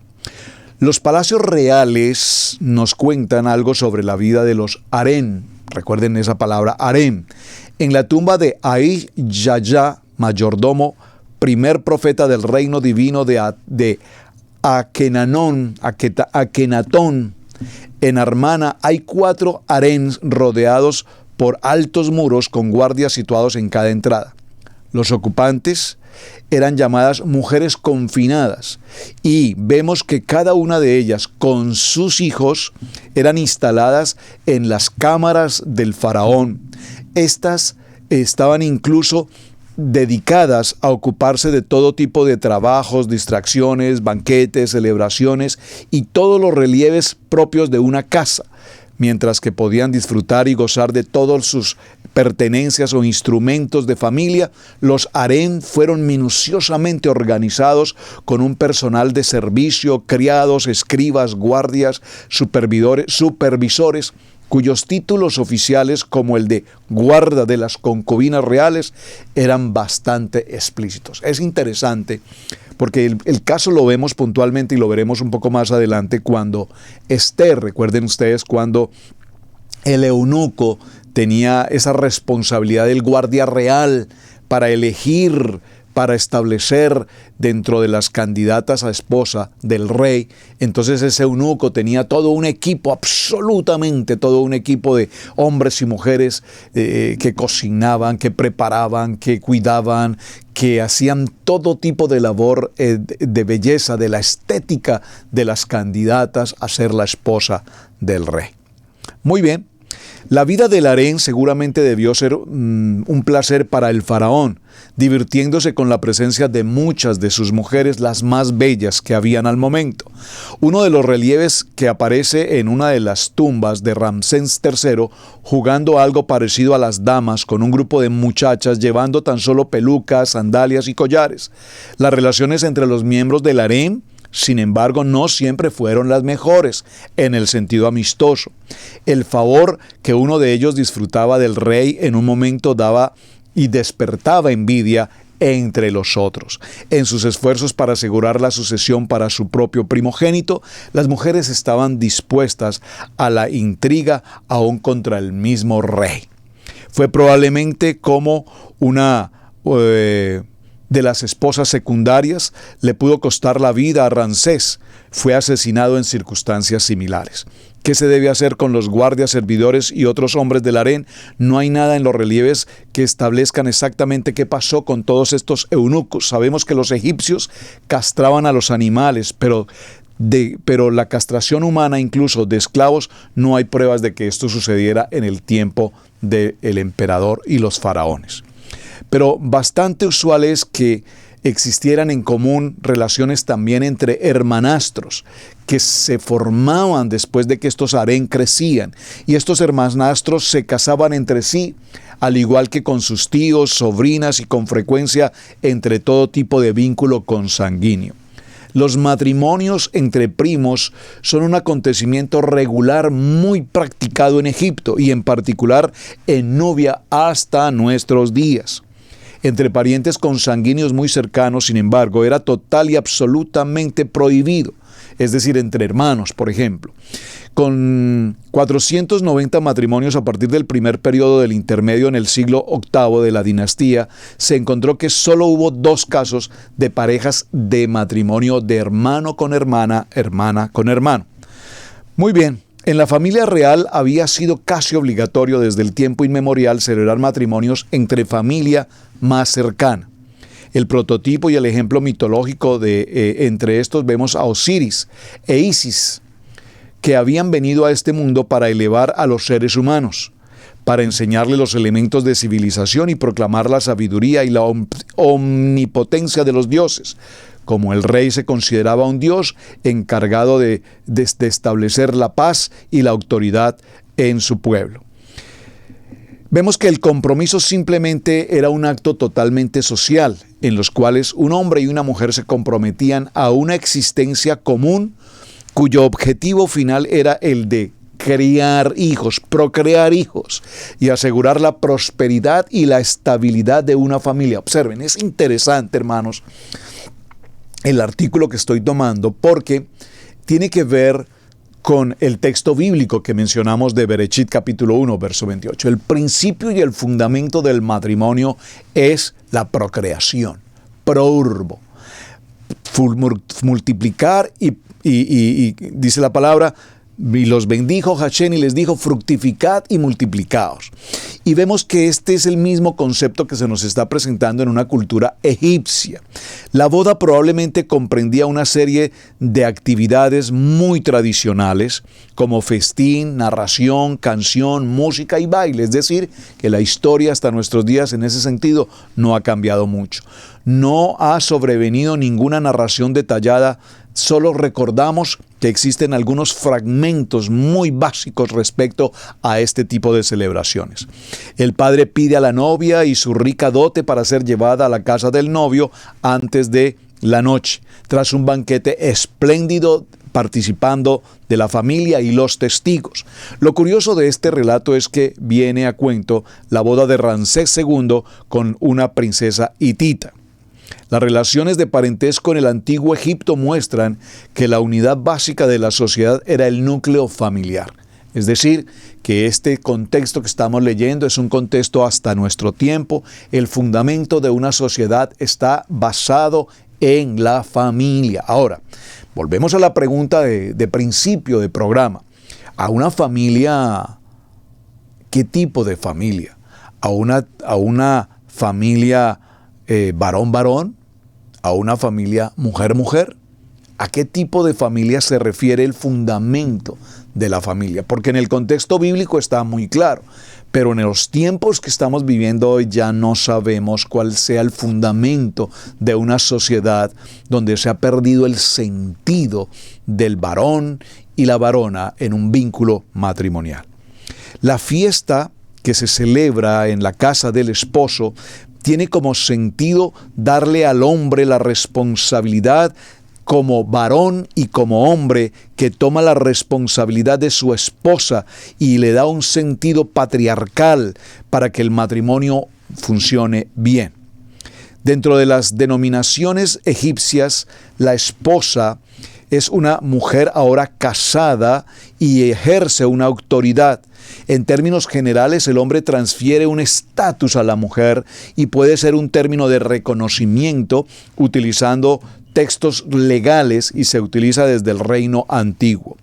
Los palacios reales nos cuentan algo sobre la vida de los harén. Recuerden esa palabra, harén. En la tumba de Ahí-Yahya, mayordomo, primer profeta del reino divino de Akenatón, en Armana hay 4 haréns rodeados por altos muros con guardias situados en cada entrada. los ocupantes, eran llamadas mujeres confinadas, y vemos que cada una de ellas con sus hijos eran instaladas en las cámaras del faraón. Estas estaban incluso dedicadas a ocuparse de todo tipo de trabajos, distracciones, banquetes, celebraciones y todos los relieves propios de una casa, mientras que podían disfrutar y gozar de todas sus pertenencias o instrumentos de familia. Los harén fueron minuciosamente organizados con un personal de servicio, criados, escribas, guardias, supervisores, cuyos títulos oficiales, como el de guarda de las concubinas reales, eran bastante explícitos. Es interesante porque el caso lo vemos puntualmente y lo veremos un poco más adelante cuando Esther, recuerden ustedes, cuando el eunuco tenía esa responsabilidad del guardia real para elegir, para establecer dentro de las candidatas a esposa del rey. Entonces ese eunuco tenía todo un equipo, absolutamente todo un equipo de hombres y mujeres que cocinaban, que preparaban, que cuidaban, que hacían todo tipo de labor de belleza, de la estética de las candidatas a ser la esposa del rey. Muy bien. La vida del harén seguramente debió ser un placer para el faraón, divirtiéndose con la presencia de muchas de sus mujeres, las más bellas que habían al momento. Uno de los relieves que aparece en una de las tumbas de Ramsés III, jugando algo parecido a las damas con un grupo de muchachas llevando tan solo pelucas, sandalias y collares. Las relaciones entre los miembros del harén, sin embargo, no siempre fueron las mejores en el sentido amistoso. El favor que uno de ellos disfrutaba del rey en un momento daba y despertaba envidia entre los otros. En sus esfuerzos para asegurar la sucesión para su propio primogénito, las mujeres estaban dispuestas a la intriga aún contra el mismo rey. Fue probablemente como una de las esposas secundarias le pudo costar la vida a Ramsés. Fue asesinado en circunstancias similares. ¿Qué se debe hacer con los guardias, servidores y otros hombres del harén? No hay nada en los relieves que establezcan exactamente qué pasó con todos estos eunucos. Sabemos que los egipcios castraban a los animales, pero la castración humana, incluso de esclavos, no hay pruebas de que esto sucediera en el tiempo del emperador y los faraones. Pero bastante usual es que existieran en común relaciones también entre hermanastros que se formaban después de que estos harén crecían, y estos hermanastros se casaban entre sí, al igual que con sus tíos, sobrinas y con frecuencia entre todo tipo de vínculo consanguíneo. Los matrimonios entre primos son un acontecimiento regular muy practicado en Egipto y en particular en Nubia hasta nuestros días. Entre parientes consanguíneos muy cercanos, sin embargo, era total y absolutamente prohibido, es decir, entre hermanos, por ejemplo. Con 490 matrimonios a partir del primer periodo del intermedio en el siglo VIII de la dinastía, se encontró que solo hubo 2 casos de parejas de matrimonio de hermano con hermana, hermana con hermano. Muy bien. En la familia real había sido casi obligatorio desde el tiempo inmemorial celebrar matrimonios entre familia más cercana. El prototipo y el ejemplo mitológico entre estos vemos a Osiris e Isis, que habían venido a este mundo para elevar a los seres humanos, para enseñarle los elementos de civilización y proclamar la sabiduría y la omnipotencia de los dioses. Como el rey se consideraba un dios encargado de establecer la paz y la autoridad en su pueblo. Vemos que el compromiso simplemente era un acto totalmente social, en los cuales un hombre y una mujer se comprometían a una existencia común, cuyo objetivo final era el de criar hijos, procrear hijos y asegurar la prosperidad y la estabilidad de una familia. Observen, es interesante, hermanos, el artículo que estoy tomando, porque tiene que ver con el texto bíblico que mencionamos de Bereshit capítulo 1, verso 28. El principio y el fundamento del matrimonio es la procreación, prourbo, multiplicar y dice la palabra, Y los bendijo Hashem y les dijo: fructificad y multiplicaos. Y vemos que este es el mismo concepto que se nos está presentando en una cultura egipcia. La boda probablemente comprendía una serie de actividades muy tradicionales, como festín, narración, canción, música y baile. Es decir, que la historia hasta nuestros días en ese sentido no ha cambiado mucho. No ha sobrevenido ninguna narración detallada. Solo recordamos que existen algunos fragmentos muy básicos respecto a este tipo de celebraciones. El padre pide a la novia y su rica dote para ser llevada a la casa del novio antes de la noche, tras un banquete espléndido participando de la familia y los testigos. Lo curioso de este relato es que viene a cuento la boda de Ramsés II con una princesa hitita. Las relaciones de parentesco en el antiguo Egipto muestran que la unidad básica de la sociedad era el núcleo familiar. Es decir, que este contexto que estamos leyendo es un contexto hasta nuestro tiempo. El fundamento de una sociedad está basado en la familia. Ahora, volvemos a la pregunta de principio de programa. ¿A una familia, qué tipo de familia? ¿A una familia varón-varón? ¿A una familia mujer-mujer? ¿A qué tipo de familia se refiere el fundamento de la familia? Porque en el contexto bíblico está muy claro, pero en los tiempos que estamos viviendo hoy ya no sabemos cuál sea el fundamento de una sociedad donde se ha perdido el sentido del varón y la varona en un vínculo matrimonial. La fiesta que se celebra en la casa del esposo tiene como sentido darle al hombre la responsabilidad como varón y como hombre que toma la responsabilidad de su esposa y le da un sentido patriarcal para que el matrimonio funcione bien. Dentro de las denominaciones egipcias, la esposa es una mujer ahora casada y ejerce una autoridad. En términos generales, el hombre transfiere un estatus a la mujer y puede ser un término de reconocimiento utilizando textos legales y se utiliza desde el reino antiguo.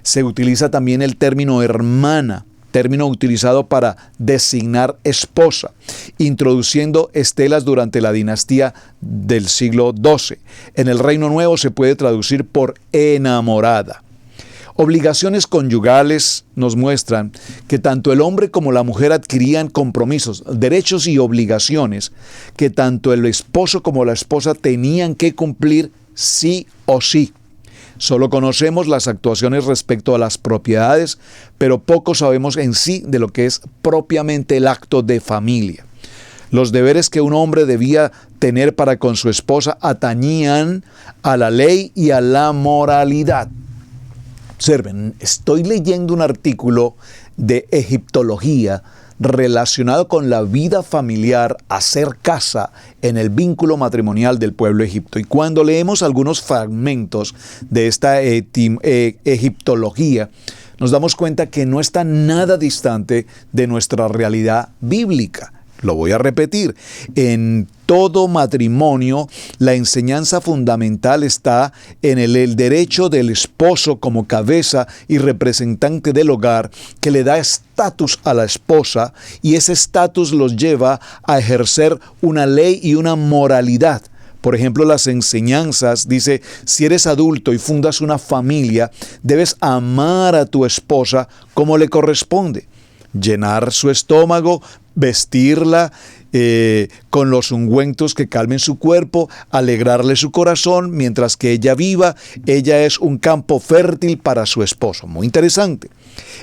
Se utiliza también el término hermana, término utilizado para designar esposa, introduciendo estelas durante la dinastía del siglo XII. En el Reino Nuevo se puede traducir por enamorada. Obligaciones conyugales nos muestran que tanto el hombre como la mujer adquirían compromisos, derechos y obligaciones que tanto el esposo como la esposa tenían que cumplir sí o sí. Solo conocemos las actuaciones respecto a las propiedades, pero poco sabemos en sí de lo que es propiamente el acto de familia. Los deberes que un hombre debía tener para con su esposa atañían a la ley y a la moralidad. Observen, estoy leyendo un artículo de egiptología relacionado con la vida familiar, hacer casa en el vínculo matrimonial del pueblo egipto. Y cuando leemos algunos fragmentos de esta egiptología, nos damos cuenta que no está nada distante de nuestra realidad bíblica. Lo voy a repetir. En todo matrimonio, la enseñanza fundamental está en el derecho del esposo como cabeza y representante del hogar, que le da estatus a la esposa, y ese estatus los lleva a ejercer una ley y una moralidad. Por ejemplo, las enseñanzas, dice, si eres adulto y fundas una familia, debes amar a tu esposa como le corresponde. Llenar su estómago, vestirla con los ungüentos que calmen su cuerpo, alegrarle su corazón, mientras que ella viva, ella es un campo fértil para su esposo. Muy interesante.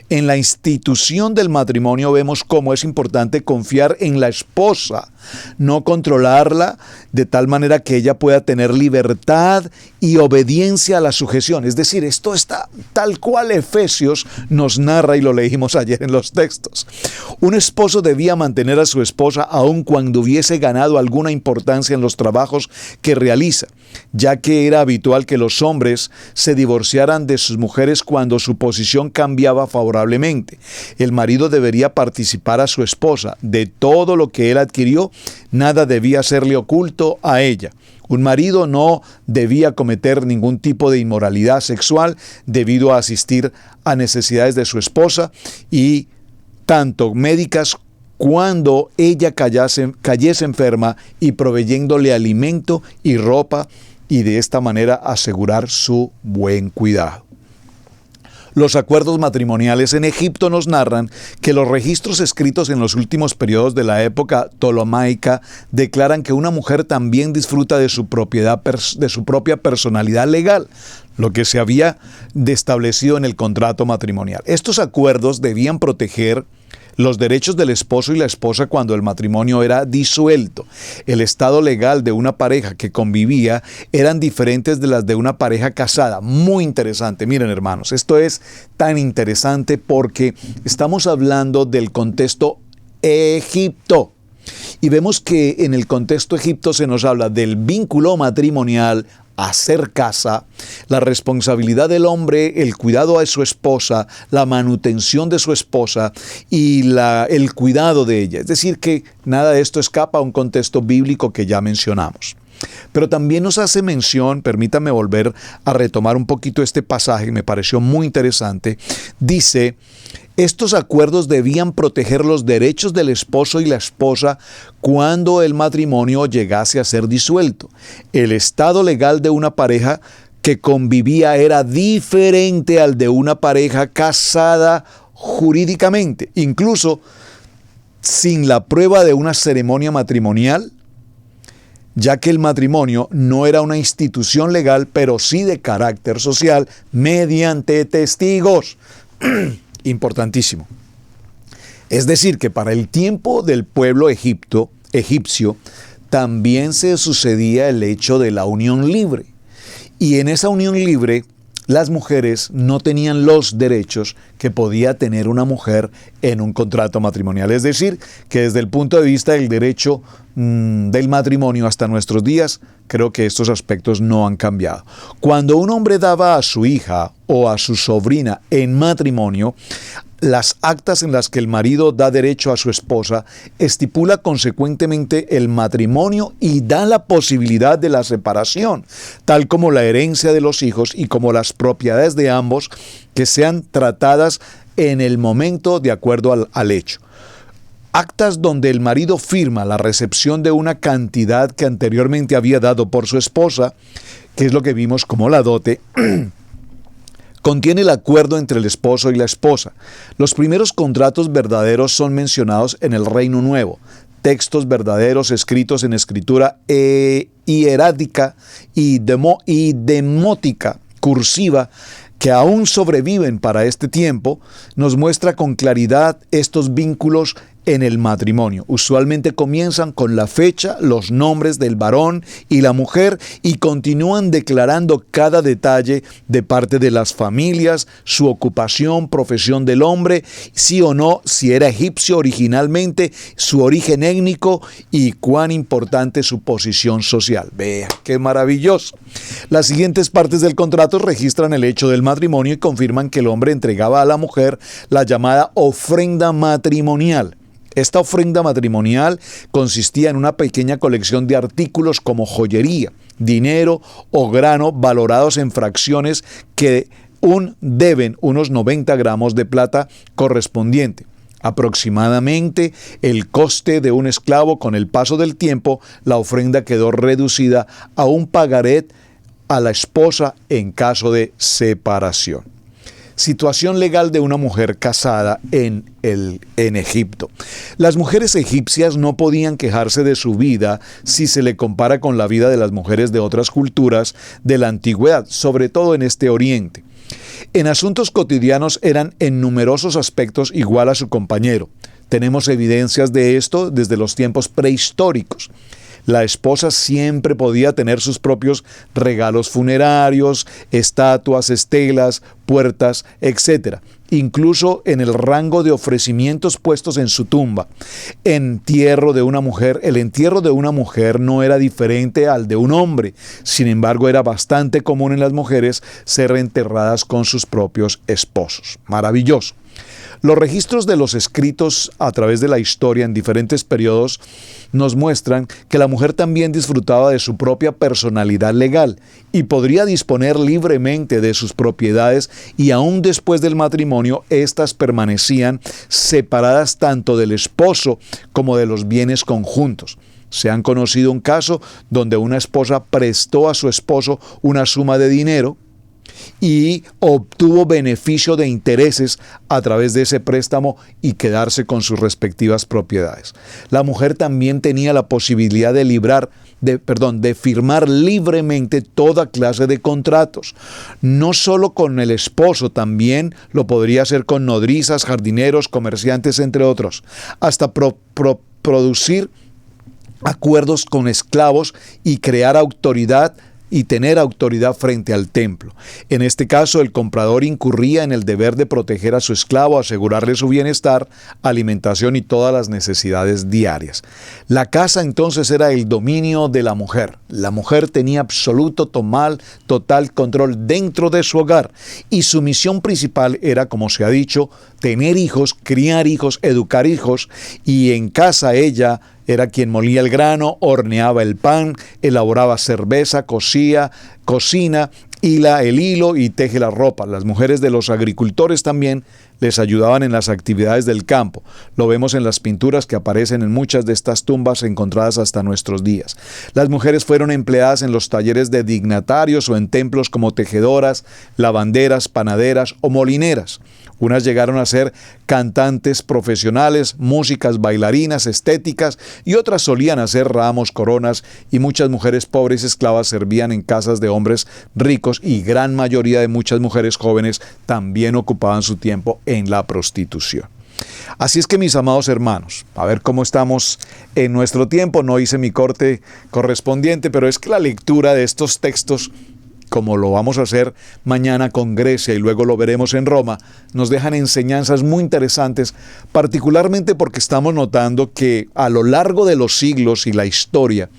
En la institución del matrimonio vemos cómo es importante confiar en la esposa, no controlarla de tal manera que ella pueda tener libertad y obediencia a la sujeción. Es decir, esto está tal cual Efesios nos narra y lo leímos ayer en los textos. Un esposo debía mantener a su esposa aun cuando hubiese ganado alguna importancia en los trabajos que realiza, ya que era habitual que los hombres se divorciaran de sus mujeres cuando su posición cambiaba favorablemente. El marido debería participar a su esposa de todo lo que él adquirió, nada debía serle oculto a ella. Un marido no debía cometer ningún tipo de inmoralidad sexual debido a asistir a necesidades de su esposa y tanto médicas cuando ella cayese enferma y proveyéndole alimento y ropa y de esta manera asegurar su buen cuidado. Los acuerdos matrimoniales en Egipto nos narran que los registros escritos en los últimos periodos de la época ptolomaica declaran que una mujer también disfruta de su propia personalidad legal, lo que se había establecido en el contrato matrimonial. Estos acuerdos debían proteger los derechos del esposo y la esposa cuando el matrimonio era disuelto. El estado legal de una pareja que convivía eran diferentes de las de una pareja casada. Muy interesante. Miren, hermanos, esto es tan interesante porque estamos hablando del contexto Egipto. Y vemos que en el contexto Egipto se nos habla del vínculo matrimonial, hacer casa, la responsabilidad del hombre, el cuidado a su esposa, la manutención de su esposa y el cuidado de ella. Es decir, que nada de esto escapa a un contexto bíblico que ya mencionamos. Pero también nos hace mención, permítame volver a retomar un poquito este pasaje, me pareció muy interesante. Dice: estos acuerdos debían proteger los derechos del esposo y la esposa cuando el matrimonio llegase a ser disuelto. El estado legal de una pareja que convivía era diferente al de una pareja casada jurídicamente, incluso sin la prueba de una ceremonia matrimonial, ya que el matrimonio no era una institución legal, pero sí de carácter social, mediante testigos. Importantísimo. Es decir, que para el tiempo del pueblo egipcio, también se sucedía el hecho de la unión libre. Y en esa unión libre, las mujeres no tenían los derechos que podía tener una mujer en un contrato matrimonial. Es decir, que desde el punto de vista del derecho del matrimonio hasta nuestros días, creo que estos aspectos no han cambiado. Cuando un hombre daba a su hija o a su sobrina en matrimonio, las actas en las que el marido da derecho a su esposa estipula consecuentemente el matrimonio y da la posibilidad de la separación, tal como la herencia de los hijos y como las propiedades de ambos que sean tratadas en el momento de acuerdo al hecho. Actas donde el marido firma la recepción de una cantidad que anteriormente había dado por su esposa, que es lo que vimos como la dote, contiene el acuerdo entre el esposo y la esposa. Los primeros contratos verdaderos son mencionados en el Reino Nuevo, textos verdaderos escritos en escritura hierática y demótica cursiva que aún sobreviven para este tiempo, nos muestra con claridad estos vínculos en el matrimonio. Usualmente comienzan con la fecha, los nombres del varón y la mujer y continúan declarando cada detalle de parte de las familias, su ocupación, profesión del hombre, sí o no, si era egipcio originalmente, su origen étnico y cuán importante su posición social. Vea, qué maravilloso. Las siguientes partes del contrato registran el hecho del matrimonio y confirman que el hombre entregaba a la mujer la llamada ofrenda matrimonial. Esta ofrenda matrimonial consistía en una pequeña colección de artículos como joyería, dinero o grano valorados en fracciones que deben unos 90 gramos de plata correspondiente. Aproximadamente el coste de un esclavo. Con el paso del tiempo, la ofrenda quedó reducida a un pagaret a la esposa en caso de separación. Situación legal de una mujer casada en Egipto. Las mujeres egipcias no podían quejarse de su vida si se le compara con la vida de las mujeres de otras culturas de la antigüedad, sobre todo en este Oriente. En asuntos cotidianos eran en numerosos aspectos igual a su compañero. Tenemos evidencias de esto desde los tiempos prehistóricos. La esposa siempre podía tener sus propios regalos funerarios, estatuas, estelas, puertas, etc. Incluso en el rango de ofrecimientos puestos en su tumba. El entierro de una mujer no era diferente al de un hombre. Sin embargo, era bastante común en las mujeres ser enterradas con sus propios esposos. Maravilloso. Los registros de los escritos a través de la historia en diferentes periodos nos muestran que la mujer también disfrutaba de su propia personalidad legal y podría disponer libremente de sus propiedades, y aún después del matrimonio, éstas permanecían separadas tanto del esposo como de los bienes conjuntos. Se han conocido un caso donde una esposa prestó a su esposo una suma de dinero y obtuvo beneficio de intereses a través de ese préstamo y quedarse con sus respectivas propiedades. La mujer también tenía la posibilidad de firmar libremente toda clase de contratos. No solo con el esposo, también lo podría hacer con nodrizas, jardineros, comerciantes, entre otros, hasta producir acuerdos con esclavos y crear autoridad y tener autoridad frente al templo. En este caso, el comprador incurría en el deber de proteger a su esclavo, asegurarle su bienestar, alimentación y todas las necesidades diarias. La casa entonces era el dominio de la mujer. La mujer tenía absoluto, total control dentro de su hogar, y su misión principal era, como se ha dicho, tener hijos, criar hijos, educar hijos, y en casa ella era quien molía el grano, horneaba el pan, elaboraba cerveza, cocina, hila el hilo y teje la ropa. Las mujeres de los agricultores también les ayudaban en las actividades del campo. Lo vemos en las pinturas que aparecen en muchas de estas tumbas encontradas hasta nuestros días. Las mujeres fueron empleadas en los talleres de dignatarios o en templos como tejedoras, lavanderas, panaderas o molineras. Unas llegaron a ser cantantes profesionales, músicas, bailarinas, estéticas, y otras solían hacer ramos, coronas, y muchas mujeres pobres esclavas servían en casas de hombres ricos, y gran mayoría de muchas mujeres jóvenes también ocupaban su tiempo en la prostitución. Así es que, mis amados hermanos, a ver cómo estamos en nuestro tiempo. No hice mi corte correspondiente, pero es que la lectura de estos textos, como lo vamos a hacer mañana con Grecia y luego lo veremos en Roma, nos dejan enseñanzas muy interesantes, particularmente porque estamos notando que a lo largo de los siglos y la historia,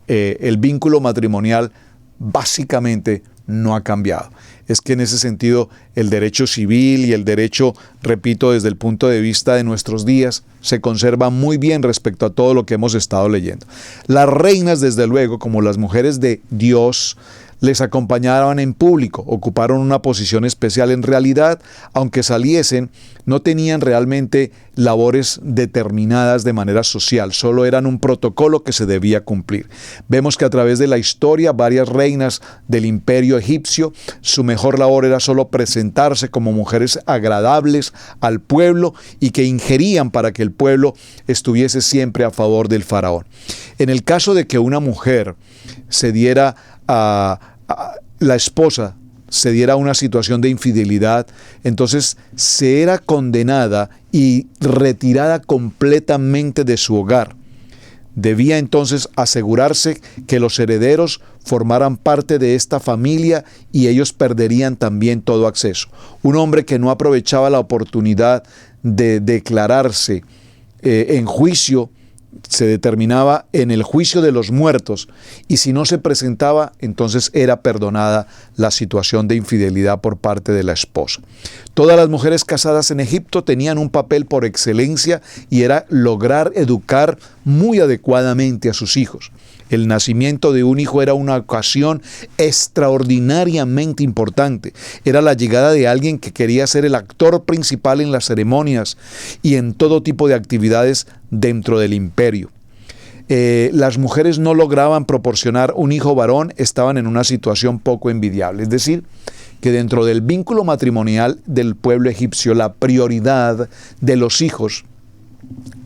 el vínculo matrimonial básicamente no ha cambiado. Es que en ese sentido el derecho civil y el derecho, repito, desde el punto de vista de nuestros días, se conserva muy bien respecto a todo lo que hemos estado leyendo. Las reinas, desde luego, como las mujeres de Dios, les acompañaban en público, ocuparon una posición especial. En realidad, aunque saliesen, no tenían realmente labores determinadas de manera social, solo eran un protocolo que se debía cumplir. Vemos que a través de la historia, varias reinas del imperio egipcio, su mejor labor era solo presentarse como mujeres agradables al pueblo y que ingerían para que el pueblo estuviese siempre a favor del faraón. En el caso de que una mujer se diera la esposa se diera a una situación de infidelidad, entonces se era condenada y retirada completamente de su hogar. Debía entonces asegurarse que los herederos formaran parte de esta familia y ellos perderían también todo acceso. Un hombre que no aprovechaba la oportunidad de declararse en juicio se determinaba en el juicio de los muertos, y si no se presentaba, entonces era perdonada la situación de infidelidad por parte de la esposa. Todas las mujeres casadas en Egipto tenían un papel por excelencia, y era lograr educar muy adecuadamente a sus hijos. El nacimiento de un hijo era una ocasión extraordinariamente importante. Era la llegada de alguien que quería ser el actor principal en las ceremonias y en todo tipo de actividades dentro del imperio. Las mujeres no lograban proporcionar un hijo varón, estaban en una situación poco envidiable. Es decir, que dentro del vínculo matrimonial del pueblo egipcio, la prioridad de los hijos,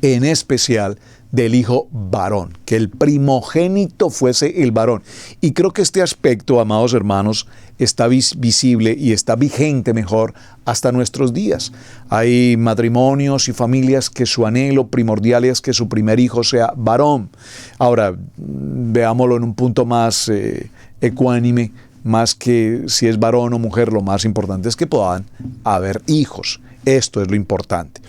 en especial del hijo varón, que el primogénito fuese el varón. Y creo que este aspecto, amados hermanos, está visible y está vigente mejor hasta nuestros días. Hay matrimonios y familias que su anhelo primordial es que su primer hijo sea varón. Ahora, veámoslo en un punto más ecuánime, más que si es varón o mujer, lo más importante es que puedan haber hijos. Esto es lo importante.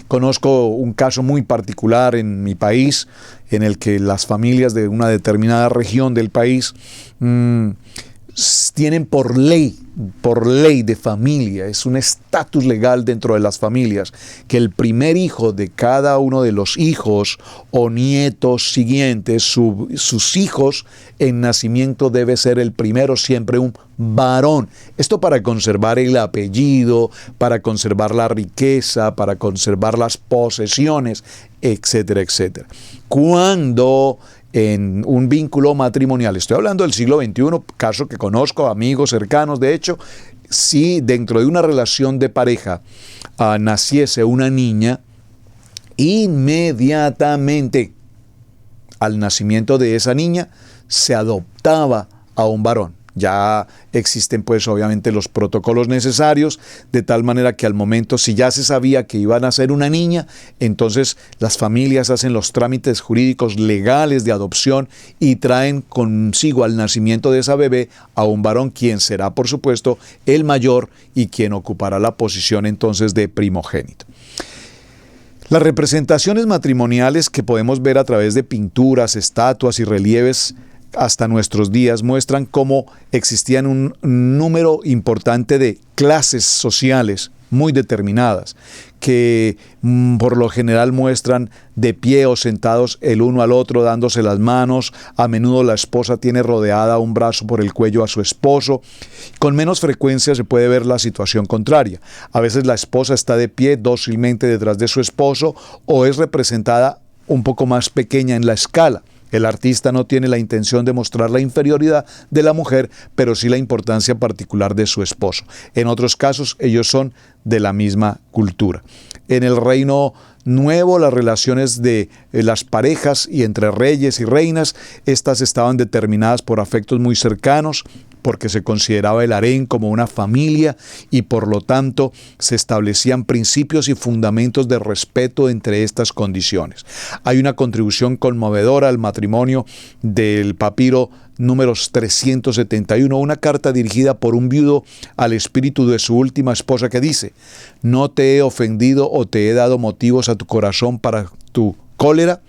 Conozco un caso muy particular en mi país, en el que las familias de una determinada región del país tienen por ley de familia, es un estatus legal dentro de las familias, que el primer hijo de cada uno de los hijos o nietos siguientes, sus hijos en nacimiento debe ser el primero siempre un varón. Esto para conservar el apellido, para conservar la riqueza, para conservar las posesiones, etcétera, etcétera. Cuando en un vínculo matrimonial, estoy hablando del siglo XXI, caso que conozco, amigos cercanos, de hecho, si dentro de una relación de pareja naciese una niña, inmediatamente al nacimiento de esa niña se adoptaba a un varón. Ya existen pues obviamente los protocolos necesarios, de tal manera que al momento, si ya se sabía que iba a nacer una niña, entonces las familias hacen los trámites jurídicos legales de adopción y traen consigo al nacimiento de esa bebé a un varón, quien será por supuesto el mayor y quien ocupará la posición entonces de primogénito. Las representaciones matrimoniales que podemos ver a través de pinturas, estatuas y relieves hasta nuestros días muestran cómo existían un número importante de clases sociales muy determinadas, que por lo general muestran de pie o sentados el uno al otro dándose las manos. A menudo la esposa tiene rodeada un brazo por el cuello a su esposo. Con menos frecuencia se puede ver la situación contraria. A veces la esposa está de pie dócilmente detrás de su esposo o es representada un poco más pequeña en la escala. El artista no tiene la intención de mostrar la inferioridad de la mujer, pero sí la importancia particular de su esposo. En otros casos, ellos son de la misma cultura. En el Reino Nuevo, las relaciones de las parejas y entre reyes y reinas, estas estaban determinadas por afectos muy cercanos, porque se consideraba el harén como una familia y por lo tanto se establecían principios y fundamentos de respeto entre estas condiciones. Hay una contribución conmovedora al matrimonio del papiro números 371, una carta dirigida por un viudo al espíritu de su última esposa que dice: «No te he ofendido o te he dado motivos a tu corazón para tu cólera,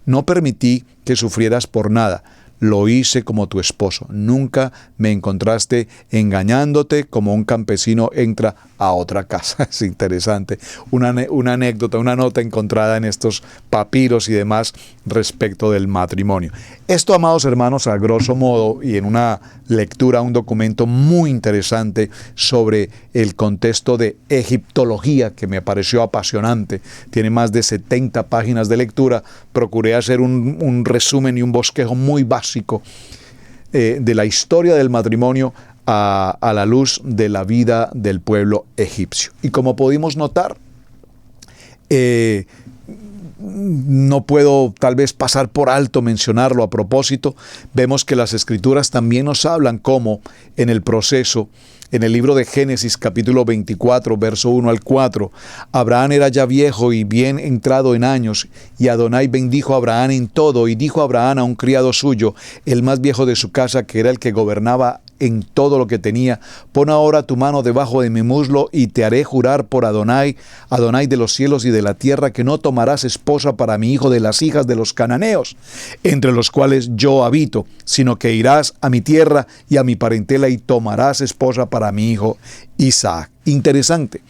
no permití que sufrieras por nada. Lo hice como tu esposo. Nunca me encontraste engañándote como un campesino entra a otra casa». Es interesante. Una anécdota, una nota encontrada en estos papiros y demás respecto del matrimonio. Esto, amados hermanos, a grosso modo, y en una lectura, un documento muy interesante sobre el contexto de egiptología, que me pareció apasionante. Tiene más de 70 páginas de lectura. Procuré hacer un resumen y un bosquejo muy básico de la historia del matrimonio a la luz de la vida del pueblo egipcio. Y como pudimos notar, no puedo tal vez pasar por alto mencionarlo a propósito. Vemos que las Escrituras también nos hablan cómo en el proceso, en el libro de Génesis capítulo 24, verso 1 al 4, Abraham era ya viejo y bien entrado en años, y Adonai bendijo a Abraham en todo, y dijo Abraham a un criado suyo, el más viejo de su casa, que era el que gobernaba en todo lo que tenía: «Pon ahora tu mano debajo de mi muslo y te haré jurar por Adonai, Adonai de los cielos y de la tierra, que no tomarás esposa para mi hijo de las hijas de los cananeos, entre los cuales yo habito, sino que irás a mi tierra y a mi parentela y tomarás esposa para mi hijo Isaac». Interesante.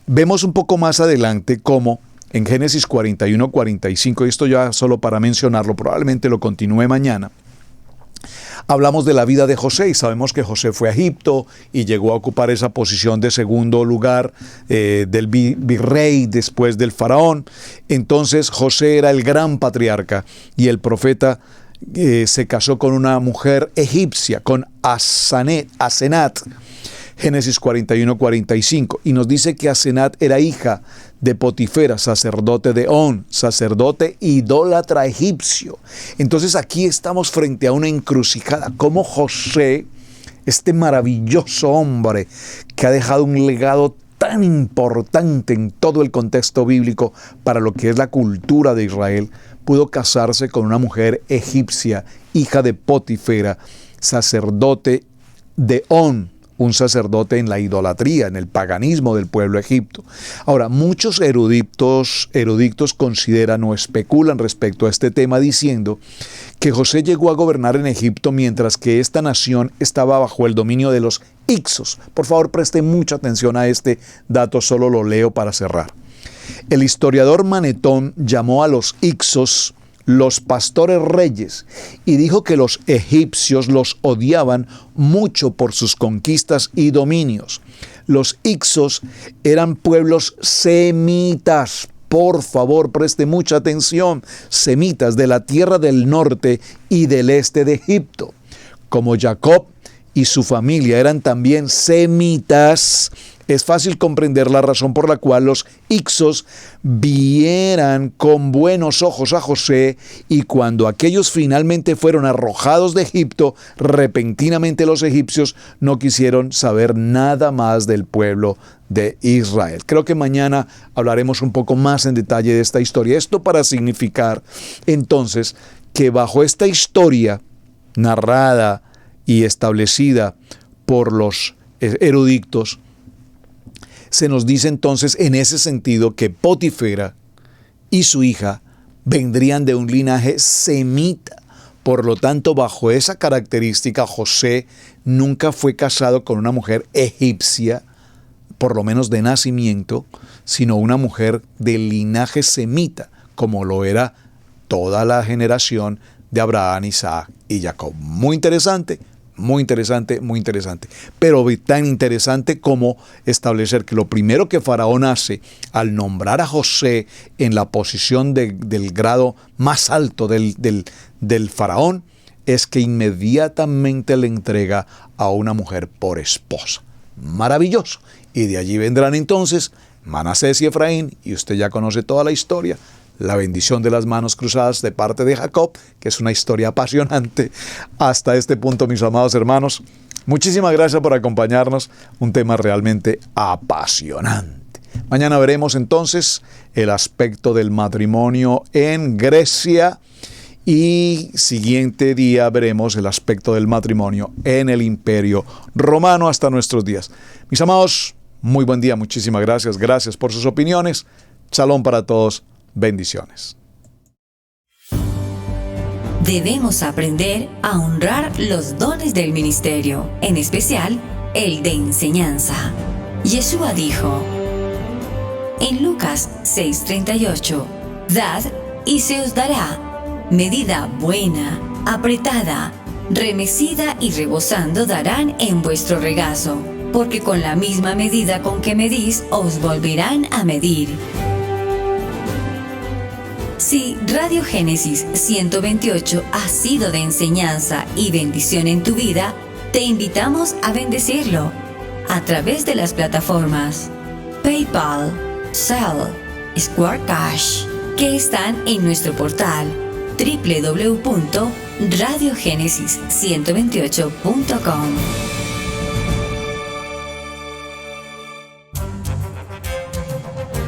Vemos un poco más adelante cómo en Génesis 41-45, y esto ya solo para mencionarlo, probablemente lo continúe mañana, hablamos de la vida de José y sabemos que José fue a Egipto y llegó a ocupar esa posición de segundo lugar del virrey después del faraón. Entonces José era el gran patriarca y el profeta se casó con una mujer egipcia, con Asenat. Génesis 41-45, y nos dice que Asenat era hija de Potifera, sacerdote de On, sacerdote idólatra egipcio. Entonces aquí estamos frente a una encrucijada, como José, este maravilloso hombre que ha dejado un legado tan importante en todo el contexto bíblico para lo que es la cultura de Israel, pudo casarse con una mujer egipcia, hija de Potifera, sacerdote de On, un sacerdote en la idolatría, en el paganismo del pueblo de Egipto. Ahora, muchos eruditos consideran o especulan respecto a este tema diciendo que José llegó a gobernar en Egipto mientras que esta nación estaba bajo el dominio de los Hicsos. Por favor, preste mucha atención a este dato, solo lo leo para cerrar. El historiador Manetón llamó a los Hicsos los pastores reyes y dijo que los egipcios los odiaban mucho por sus conquistas y dominios. Los Hicsos eran pueblos semitas. Por favor, preste mucha atención. Semitas de la tierra del norte y del este de Egipto. Como Jacob y su familia eran también semitas, es fácil comprender la razón por la cual los Hicsos vieran con buenos ojos a José, y cuando aquellos finalmente fueron arrojados de Egipto, repentinamente los egipcios no quisieron saber nada más del pueblo de Israel. Creo que mañana hablaremos un poco más en detalle de esta historia. Esto para significar entonces que bajo esta historia narrada y establecida por los eruditos, se nos dice entonces en ese sentido que Potifera y su hija vendrían de un linaje semita. Por lo tanto, bajo esa característica, José nunca fue casado con una mujer egipcia, por lo menos de nacimiento, sino una mujer del linaje semita, como lo era toda la generación de Abraham, Isaac y Jacob. Muy interesante. Muy interesante, muy interesante. Pero tan interesante como establecer que lo primero que Faraón hace al nombrar a José en la posición del grado más alto del Faraón es que inmediatamente le entrega a una mujer por esposa. Maravilloso. Y de allí vendrán entonces Manasés y Efraín, y usted ya conoce toda la historia. La bendición de las manos cruzadas de parte de Jacob, que es una historia apasionante. Hasta este punto, mis amados hermanos, muchísimas gracias por acompañarnos. Un tema realmente apasionante. Mañana veremos entonces el aspecto del matrimonio en Grecia, y siguiente día veremos el aspecto del matrimonio en el Imperio Romano hasta nuestros días. Mis amados, muy buen día, muchísimas gracias. Gracias por sus opiniones. Shalom para todos. Bendiciones. Debemos aprender a honrar los dones del ministerio, en especial el de enseñanza. Yeshua dijo en Lucas 6:38, «Dad y se os dará, medida buena, apretada, remecida y rebosando darán en vuestro regazo, porque con la misma medida con que medís os volverán a medir». Si Radio Génesis 128 ha sido de enseñanza y bendición en tu vida, te invitamos a bendecirlo a través de las plataformas PayPal, Zelle, Square Cash, que están en nuestro portal www.radiogenesis128.com.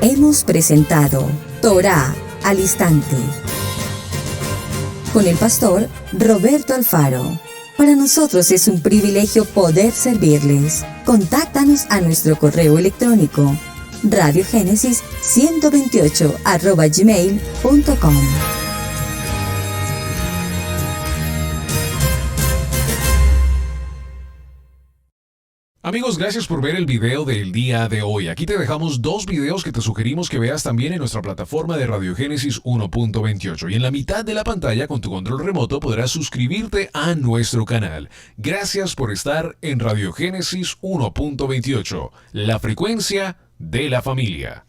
Hemos presentado Torá al Instante con el pastor Roberto Alfaro. Para nosotros es un privilegio poder servirles. Contáctanos a nuestro correo electrónico radiogenesis128@gmail.com. Amigos, gracias por ver el video del día de hoy. Aquí te dejamos 2 videos que te sugerimos que veas también en nuestra plataforma de Radio Génesis 1.28. Y en la mitad de la pantalla, con tu control remoto, podrás suscribirte a nuestro canal. Gracias por estar en Radio Génesis 1.28, la frecuencia de la familia.